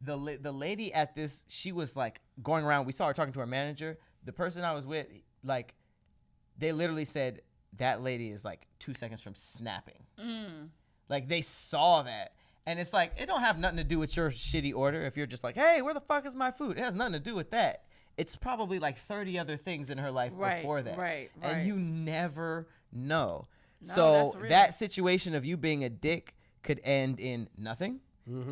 The lady at this, she was like going around. We saw her talking to our manager. The person I was with, like, they literally said that lady is like 2 seconds from snapping. Like, they saw that. And it's like, it don't have nothing to do with your shitty order. If you're just like, hey, where the fuck is my food? It has nothing to do with that. It's probably like 30 other things in her life before that. Right. And you never know. So that's real. that situation of you being a dick could end in nothing.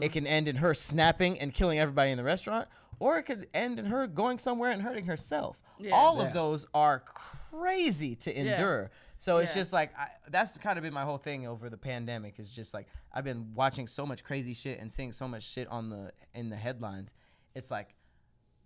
It can end in her snapping and killing everybody in the restaurant, or it could end in her going somewhere and hurting herself. Yeah. All of those are crazy to endure. So it's Yeah. just like, that's kind of been my whole thing over the pandemic. Is just like, I've been watching so much crazy shit and seeing so much shit in the headlines. It's like,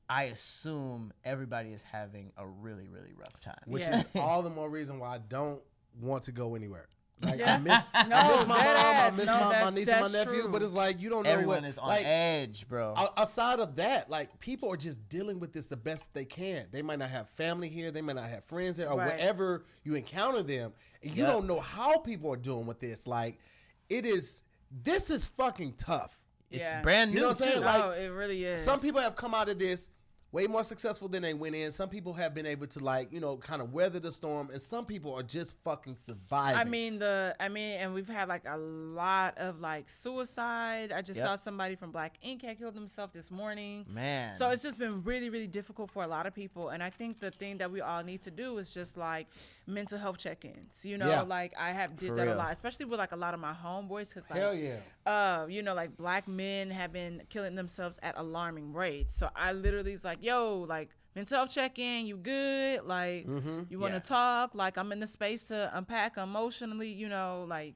I assume everybody is having a really, really rough time. Which Yeah. is all the more reason why I don't want to go anywhere. Like Yeah. I miss my mom, I miss my niece and my that's nephew, true. but it's like you don't know Everyone what is on like, edge, bro. Aside of that, like people are just dealing with this the best they can. They might not have family here, they might not have friends here, or Right. wherever you encounter them, and you don't know how people are doing with this. Like, this is fucking tough. It's Yeah. brand new, You know what I'm saying? too. Like, No, it really is. Some people have come out of this way more successful than they went in. Some people have been able to kind of weather the storm, and some people are just fucking surviving. I mean, and we've had like a lot of like suicide. I just saw somebody from Black Ink had killed themselves this morning. Man. So it's just been really, really difficult for a lot of people. And I think the thing that we all need to do is just like mental health check-ins. You know, Yeah. like I have did For that real. a lot, especially with like a lot of my homeboys, because like, Hell yeah. you know, like Black men have been killing themselves at alarming rates. So I literally was like, yo, like mental health check-in, you good? Like, you want to talk? Like, I'm in the space to unpack emotionally, you know, like.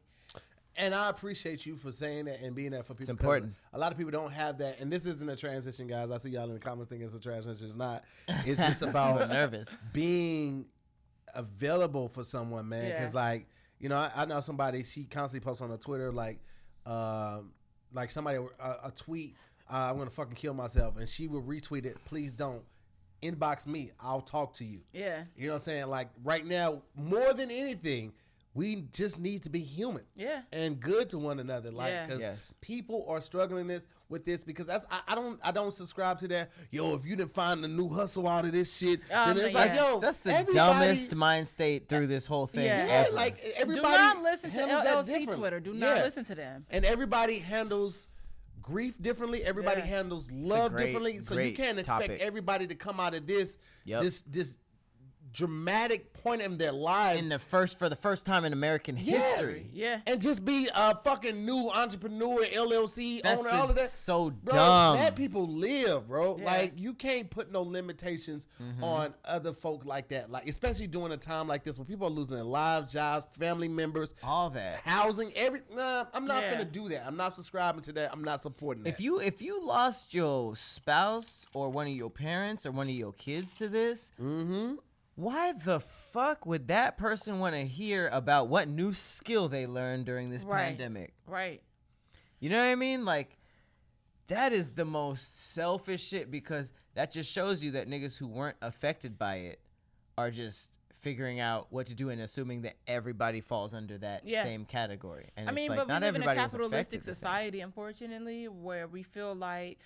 And I appreciate you for saying that and being that for people. It's important. A lot of people don't have that. And this isn't a transition, guys. I see y'all in the comments thinking it's a transition. It's not. It's just about I'm nervous. being available for someone, man. Yeah. Because, like, you know, I know somebody, she constantly posts on her Twitter, like somebody, a tweet, I'm going to fucking kill myself. And she will retweet it. Please don't. Inbox me. I'll talk to you. Yeah. You know what I'm saying? Like, right now, more than anything, we just need to be human. Yeah. And good to one another. Like, Yeah. because Yes. people are struggling with this because I don't subscribe to that. Yo, if you didn't find a new hustle out of this shit, then it's like, yeah. yo, That's the everybody- dumbest mind state through this whole thing. Yeah. Yeah, ever. like everybody. Do not listen to handles that LLC different. Twitter. Do not Yeah. listen to them. And everybody handles grief differently. Everybody Yeah. handles love great- differently. So you great can't expect topic. everybody to come out of this Yep. this dramatic point in their lives for the first time in American history. Yeah. and just be a fucking new entrepreneur, LLC That's owner, all of that. so Bro, dumb. let people live, bro. Yeah. Like, you can't put no limitations on other folk like that. Like, especially during a time like this when people are losing their lives, jobs, family members, All that. housing, I'm not Yeah. gonna do that. I'm not subscribing to that. I'm not supporting that. If you lost your spouse or one of your parents or one of your kids to this, why the fuck would that person want to hear about what new skill they learned during this Right. pandemic? Right. You know what I mean? Like, that is the most selfish shit, because that just shows you that niggas who weren't affected by it are just figuring out what to do and assuming that everybody falls under that Yeah. same category. And I mean, it's like, but we not live in a everybody was capitalistic affected the same. society, unfortunately, where we feel like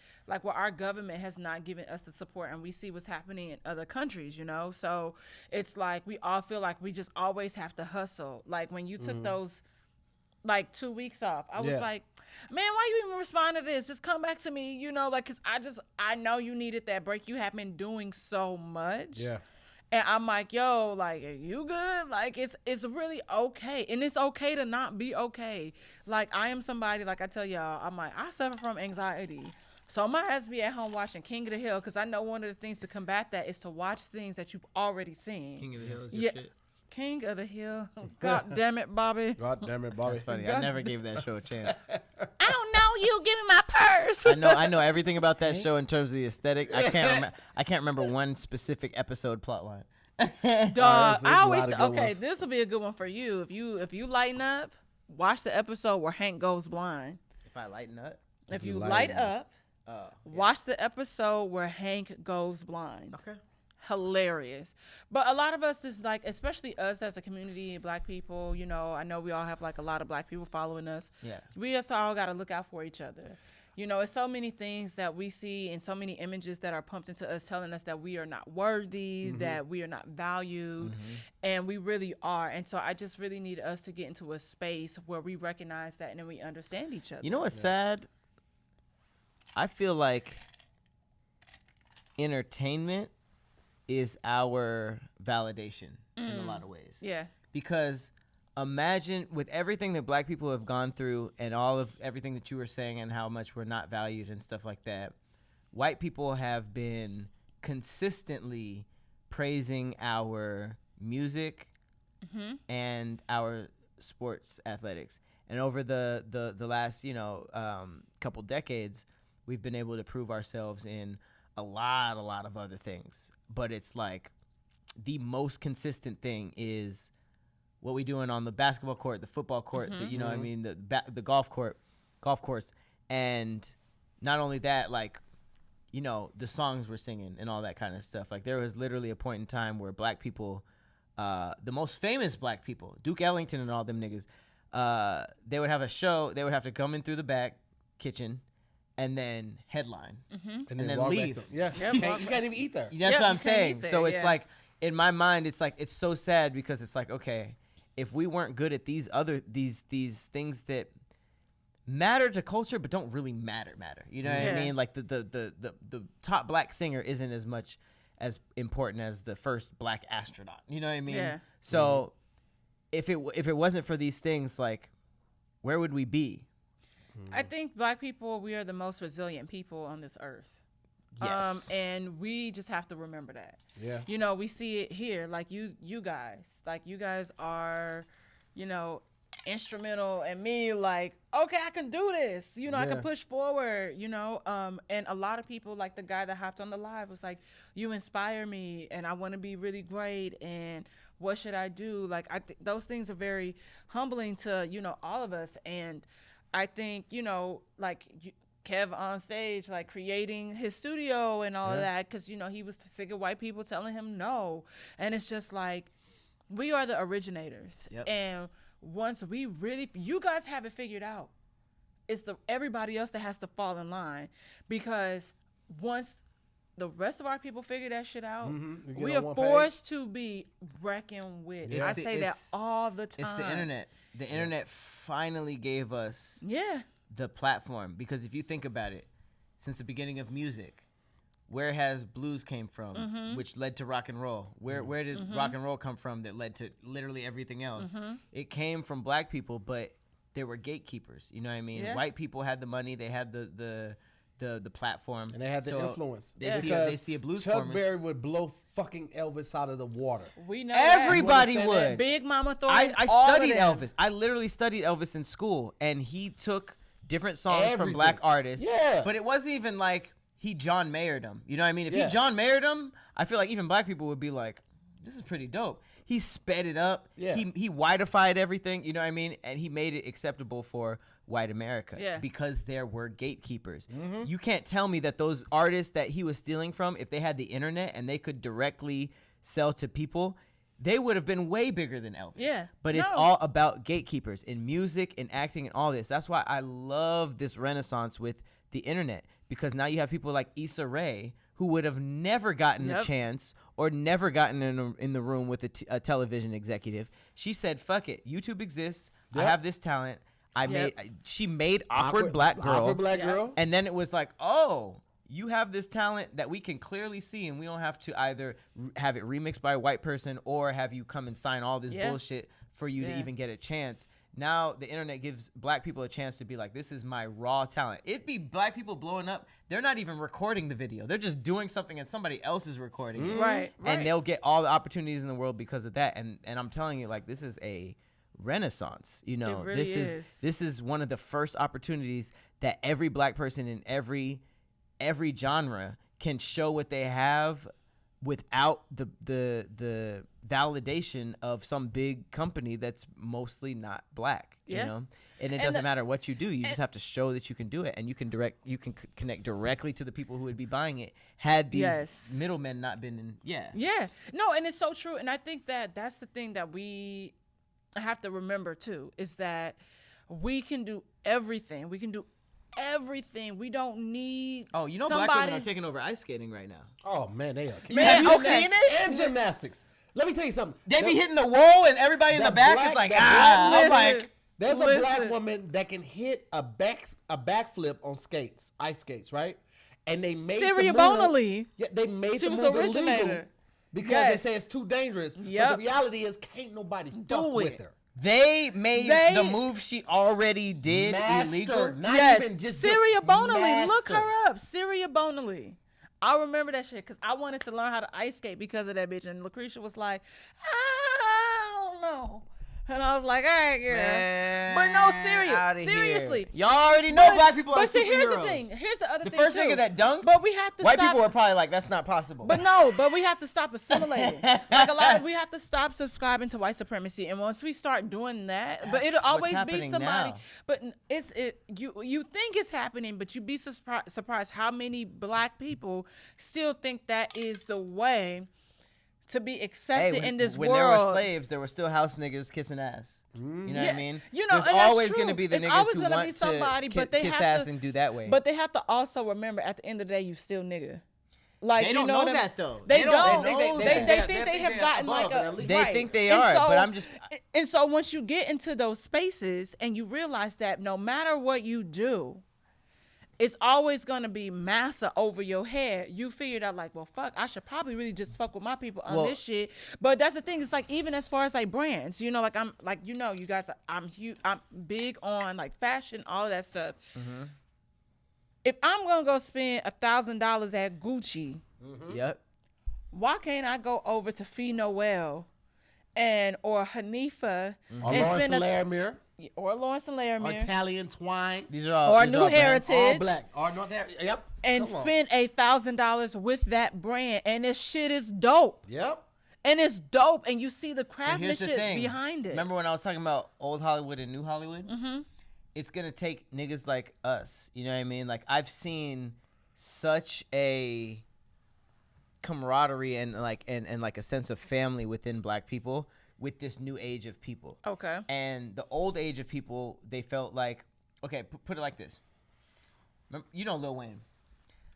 where our government has not given us the support, and we see what's happening in other countries, you know? So it's like we all feel like we just always have to hustle. Like when you took those like 2 weeks off, I was Yeah. like, man, why you even respond to this? Just come back to me, you know, like, cause I know you needed that break. You have been doing so much. Yeah. And I'm like, yo, like, are you good? Like, it's really okay. And it's okay to not be okay. Like, I am somebody, like I tell y'all, I'm like, I suffer from anxiety. So I might have to be at home watching King of the Hill, because I know one of the things to combat that is to watch things that you've already seen. King of the Hill is Yeah. King of the Hill. God damn it, Bobby. God damn it, Bobby. That's funny. I never gave that show a chance. I don't know you. Give me my purse. I know everything about that show in terms of the aesthetic. I can't remember one specific episode plotline. Dog, there's a I always lot of good okay. ones. This will be a good one for you. If you lighten up, watch the episode where Hank goes blind. If I lighten up, If you lighten light up. up, watch the episode where Hank goes blind. okay. Hilarious. But a lot of us is like, especially us as a community, Black people, you know, I know we all have like a lot of Black people following us. Yeah. We just all got to look out for each other. You know, it's so many things that we see and so many images that are pumped into us telling us that we are not worthy, that we are not valued, and we really are. And so I just really need us to get into a space where we recognize that and then we understand each other. You know what's sad? I feel like entertainment is our validation in a lot of ways. Yeah. Because imagine with everything that black people have gone through and all of everything that you were saying and how much we're not valued and stuff like that, white people have been consistently praising our music and our sports athletics. And over the last, couple decades, we've been able to prove ourselves in a lot of other things. But it's like the most consistent thing is what we doing on the basketball court, the football court, the golf course. And not only that, like, the songs we're singing and all that kind of stuff. Like, there was literally a point in time where black people, the most famous black people, Duke Ellington and all them niggas, they would have a show. They would have to come in through the back kitchen and then headline and then leave. Yeah, you can't even eat there. That's what I'm saying. There, so it's like, in my mind, it's like, it's so sad because it's like, okay, if we weren't good at these things that matter to culture but don't really matter. You know what I mean? Like the top black singer isn't as much as important as the first black astronaut. You know what I mean? Yeah. So if it wasn't for these things, like, where would we be? I think black people, we are the most resilient people on this earth. Yes. And we just have to remember that. Yeah. We see it here. Like you guys are, instrumental in me. Like, okay, I can do this. I can push forward. And a lot of people, like the guy that hopped on the live, was like, "You inspire me, and I want to be really great. And what should I do?" Like, those things are very humbling to all of us. And I think Kev on stage, like creating his studio and all of that, because he was sick of white people telling him no. And it's just like, we are the originators. Yep. And once you guys have it figured out, it's everybody else that has to fall in line, because once the rest of our people figure that shit out, we are forced to be reckoned with. I say that all the time. It's the internet. The internet finally gave us the platform, because if you think about it, since the beginning of music, where has blues came from, which led to rock and roll? Where did rock and roll come from that led to literally everything else? It came from black people, but there were gatekeepers. You know what I mean? Yeah. White people had the money, they had the platform, and they had the influence. They see a blues Chuck performance. Berry would blow fucking Elvis out of the water. We know everybody that. would. Big Mama Thornton. I studied Elvis. I literally studied Elvis in school, and he took different songs from black artists. Yeah. But it wasn't even like he John Mayered them. You know what I mean? If he John Mayered them, I feel like even black people would be like, this is pretty dope. He sped it up. Yeah. He whiteified everything. You know what I mean? And he made it acceptable for white America. Yeah. Because there were gatekeepers. You can't tell me that those artists that he was stealing from, if they had the internet and they could directly sell to people, they would have been way bigger than Elvis. Yeah. But it's all about gatekeepers in music and acting and all this. That's why I love this renaissance with the internet, because now you have people like Issa Rae, who would have never gotten a chance or never gotten in the room with a television executive. She said, fuck it. YouTube exists. I have this talent. She made Awkward Black Girl. Awkward Black Girl. And then it was like, oh, you have this talent that we can clearly see, and we don't have to either have it remixed by a white person or have you come and sign all this bullshit for you to even get a chance. Now the internet gives black people a chance to be like, this is my raw talent. It'd be black people blowing up. They're not even recording the video. They're just doing something and somebody else is recording it. Right. And they'll get all the opportunities in the world because of that. And I'm telling you, like, this is a renaissance. It really this is one of the first opportunities that every black person in every genre can show what they have without the validation of some big company that's mostly not black. You know, and it doesn't matter what you do. You just have to show that you can do it, and you can connect directly to the people who would be buying it had these middlemen not been in. No, and it's so true. And I think that that's the thing that we have to remember too, is that we can do everything. We can do everything. We don't need black women are taking over ice skating right now. Oh man, they are. Man, have you seen it? And gymnastics. Let me tell you something. They be hitting the wall, and everybody in the back is like, I'm like, there's a black woman that can hit a backflip on skates, ice skates, right? And they made Syria Bonali. Yeah, they made She the was move the originator. illegal because they say it's too dangerous. But the reality is, can't nobody fuck with her. They made the move she already did illegal. Not even just Syria Bonally. master. Look her up. Syria Bonally. I remember that shit because I wanted to learn how to ice skate because of that bitch. And Lucretia was like, I don't know. And I was like, all right, girl. Man, but no, seriously. Y'all already know black people are But see, superheroes. here's the thing. Here's the other The thing, first too. nigga that dunked, but we have to white stop. people were probably like, that's not possible. But we have to stop assimilating. We have to stop subscribing to white supremacy. And once we start doing that, but it'll always be somebody. Now. But you think it's happening, but you'd be surprised how many black people still think that is the way to be accepted in this world. When there were slaves, there were still house niggas kissing ass. You know what I mean? You know, there's and that's always true. going to be the It's niggas always who gonna want be somebody, to but they kiss have ass to, and do that way. But they have to also remember at the end of the day, you still nigga. Like, they don't know that though. They don't. They think they have gotten like a. They think they are, but I'm just. And so once you get into those spaces and you realize that no matter what you do, it's always going to be massa over your head. You figured out like, well, fuck, I should probably really just fuck with my people on this shit. But that's the thing. It's like, even as far as like brands, you know, like I'm like, you know, you guys, I'm big on like fashion, all of that stuff. Mm-hmm. If I'm going to go spend $1,000 at Gucci, Yep. why can't I go over to Fee Noel or Hanifa or and Lawrence spend Laramere, or Lawrence and or Laramere, Italian Twine, These are all or these New are all brands. Heritage, all black, or North Heritage. Yep. and spend $1,000 with that brand, and this shit is dope. Yep. And it's dope, and you see the But here's the craftsmanship thing. behind it. Remember when I was talking about old Hollywood and new Hollywood? Mm-hmm. It's gonna take niggas like us. You know what I mean? Like I've seen such a camaraderie and like a sense of family within black people with this new age of people. Okay. And the old age of people, they felt like, okay, put it like this. Remember, you know Lil Wayne.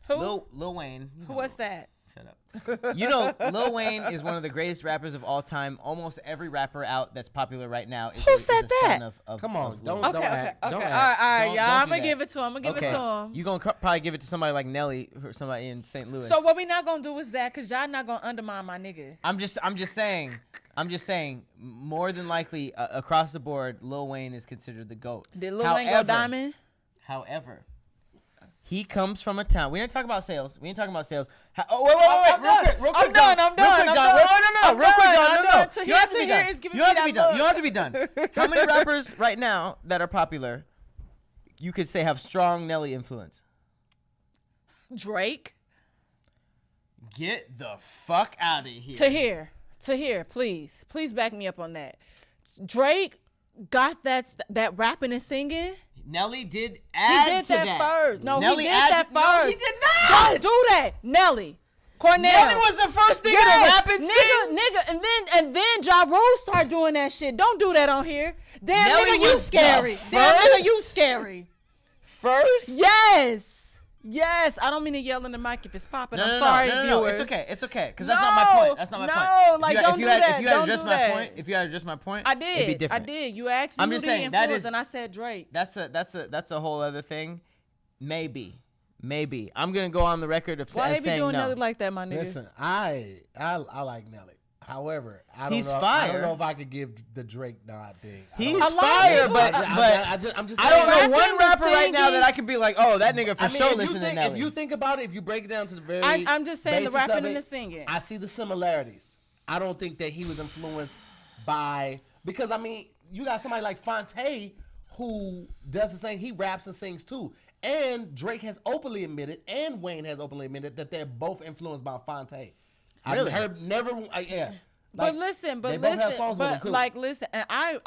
Who? Lil Wayne. Who was that? Shut up. You know, Lil Wayne is one of the greatest rappers of all time. Almost every rapper out that's popular right now is Who is said the that? son of Come on, of Lil don't Wayne. Okay, okay, act. okay. Don't All act. right, Don't- y'all. don't I'm do gonna that. give it to him. I'm gonna give it to him. You gonna probably give it to somebody like Nelly or somebody in St. Louis. So what we not gonna do is that, cause y'all not gonna undermine my nigga. I'm just saying. More than likely, across the board, Lil Wayne is considered the GOAT. Did Lil Wayne go diamond? However, he comes from a town. We didn't talk about sales. Wait, real quick. I'm done. No. Real quick, no. Tahir You don't have to be done. is giving You don't me have to be that done. look. You don't have to be done. How many rappers right now that are popular, you could say have strong Nelly influence? Drake. Get the fuck out of here. Tahir, please back me up on that. Drake got that rapping and singing. Nelly did He add did to that first. No, Nelly he did that No, first. he did not. Don't do that, Nelly. Cornell. Nelly was the first nigga to rap and sing. Nigga, and then Ja Rule started doing that shit. Don't do that on here. Damn, Nelly nigga, you was the scary. Damn, nigga, first? you scary. First? Yes. I don't mean to yell in the mic if it's popping. I'm No, sorry, It's viewers. okay. It's okay. Because that's not my point. That's not my point. No, like, don't do that. If you had Don't addressed do my that. point, if you had addressed my point, I it'd be did. different. You asked me I'm who just the saying, that influence, is- and I said Drake. That's a whole other thing. Maybe. I'm gonna go on the record of Why they saying be doing no. Nelly like that, my nigga? Listen, I like Nelly. However, I He's don't know. fire. I don't know if I could give the Drake nod thing. He's A lot of fire, people- but I'm just I don't saying, know Rapping one rapper and right now singing- that I can be like, oh, that nigga for I mean, sure if you listen to think- Nelly. If you think about it, if you break it down to the very I'm just saying the basics of rapping and it, the singing. I see the similarities. I don't think that he was influenced by, because I mean, you got somebody like Fonte who does the same. He raps and sings too. And Drake has openly admitted, and Wayne has openly admitted that they're both influenced by Fonte. Really? I've heard never, yeah. But Like, listen, they both have songs with him, but too. like listen, and I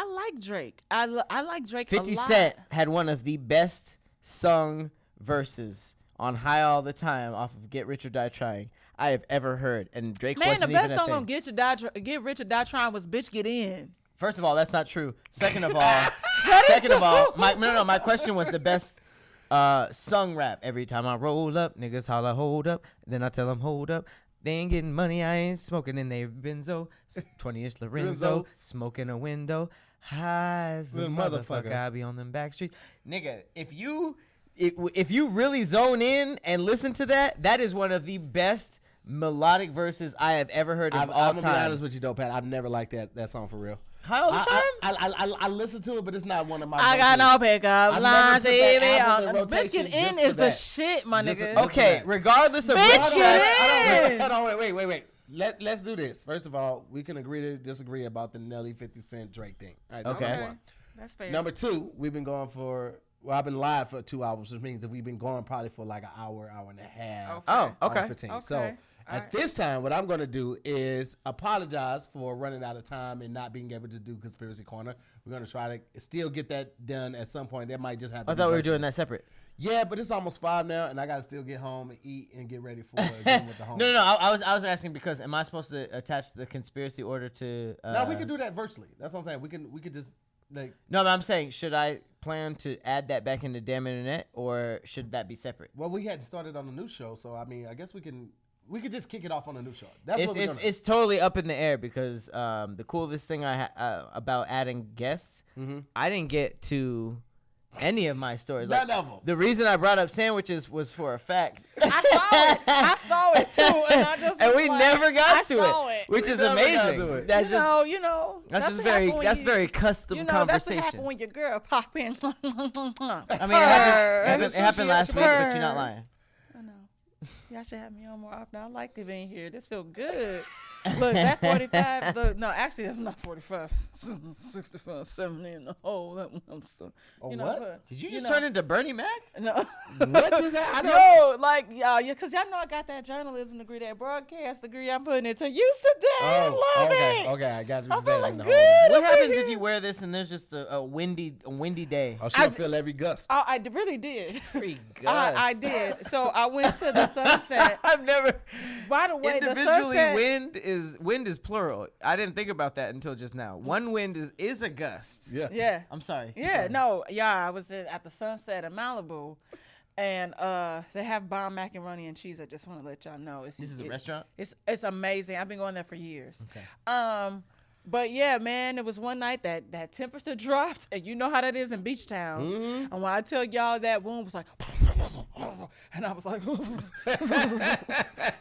like Drake. I like Drake 50 a lot. Cent had one of the best sung verses on High All the Time off of Get Rich or Die Trying I have ever heard, and Drake Man, wasn't the even best a song thing. on Get Rich or Die Trying was Bitch Get In. First of all, that's not true. Second of all, my question was the best sung rap. Every time I roll up, niggas holla hold up. Then I tell them hold up. They ain't getting money, I ain't smoking in they Benzo. 20-ish Lorenzo, smoking a window. High as a motherfucker, I be on them back streets. Nigga, if you really zone in and listen to that, that is one of the best melodic verses I have ever heard of all I'm time. gonna be honest with you though, Pat. I've never liked that song for real. Hi all the time. I listen to it, but it's not one of my. I got no pickup I've line, never put that TV album in on. rotation Biscuit In just is for the that. shit, my Just- nigga. just- Okay, that. regardless of Bitch, which get track, in. Hold on, wait. Let's do this. First of all, we can agree to disagree about the Nelly 50 Cent Drake thing. All right, that's Okay. number one. That's fair. Number two, we've been going for. Well, I've been live for 2 hours, which means that we've been going probably for like an hour and a half. Oh, okay. 15. Okay. So All at right. this time, what I'm going to do is apologize for running out of time and not being able to do Conspiracy Corner. We're going to try to still get that done at some point. That might just have to I be thought we were virtual. doing that separate. Yeah, but it's almost 5 now, and I got to still get home and eat and get ready for again with the home. No. I was asking because am I supposed to attach the conspiracy order to? No, we can do that virtually. That's what I'm saying. We could just like. No, but I'm saying, should I plan to add that back into Damn Internet, or should that be separate? Well, we hadn't started on the new show, so I mean, I guess we could just kick it off on the new show. That's what we're gonna do. It's totally up in the air because the coolest thing about adding guests, I didn't get to any of my stories. None of 'em. The reason I brought up sandwiches was for a fact. I saw it too, and I just And was we like, never got I to saw it, which We is never got amazing. to it. That's just you know, that's just what very happen when that's you- very custom You know, that's what conversation. happened when your girl pop in. I mean, it happened last week, but you're not lying. I know. Y'all should have me on more often. I like to be in here. This feel good. Look, that 45. Look, no, actually, that's not 45. 65, 70 in the hole. That one. So, Oh, you know, what? but, Did you you just know, turn into Bernie Mac? No. What just happened? No, like, yeah, because y'all know I got that journalism degree, that broadcast degree. I'm putting it to use today. I love okay, it. okay, I got you. I'm feeling the good. home. What happens if you wear this and there's just a windy day? Oh, she'll feel every gust. Oh, I really did. Free I did. So I went to the sunset. I've never. By the way, the Individually, sunset. wind is plural. I didn't think about that until just now. One wind is a gust. Yeah. Yeah. I'm sorry. Yeah, no, yeah, I was at the sunset in Malibu, and they have bomb macaroni and cheese. I just want to let y'all know. This is a restaurant? It's amazing. I've been going there for years. Okay. But yeah, man, it was one night that temperature dropped, and you know how that is in beach towns. Mm-hmm. And when I tell y'all that room was like, and I was like,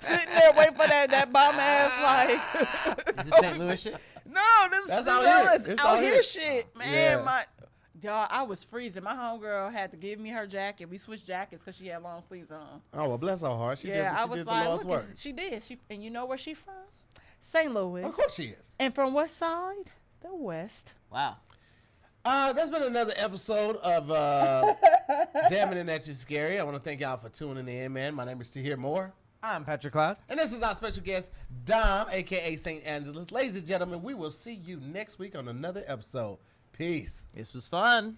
sitting there waiting for that bomb ass like. Is this St. Louis shit? No, this That's is out here. It's It's out out here here. shit, man. Yeah. Y'all, I was freezing. My homegirl had to give me her jacket. We switched jackets because she had long sleeves on. Oh, well, bless her heart. She Yeah, I did was the like, Lord's look work. she did. And you know where she from? St. Louis. Of course she is. And from what side? The West. Wow. That's been another episode of Damn It and That's Just Scary. I want to thank y'all for tuning in, man. My name is Tahir Moore. I'm Patrick Cloud. And this is our special guest, Dom, a.k.a. St. Angeles. Ladies and gentlemen, we will see you next week on another episode. Peace. This was fun.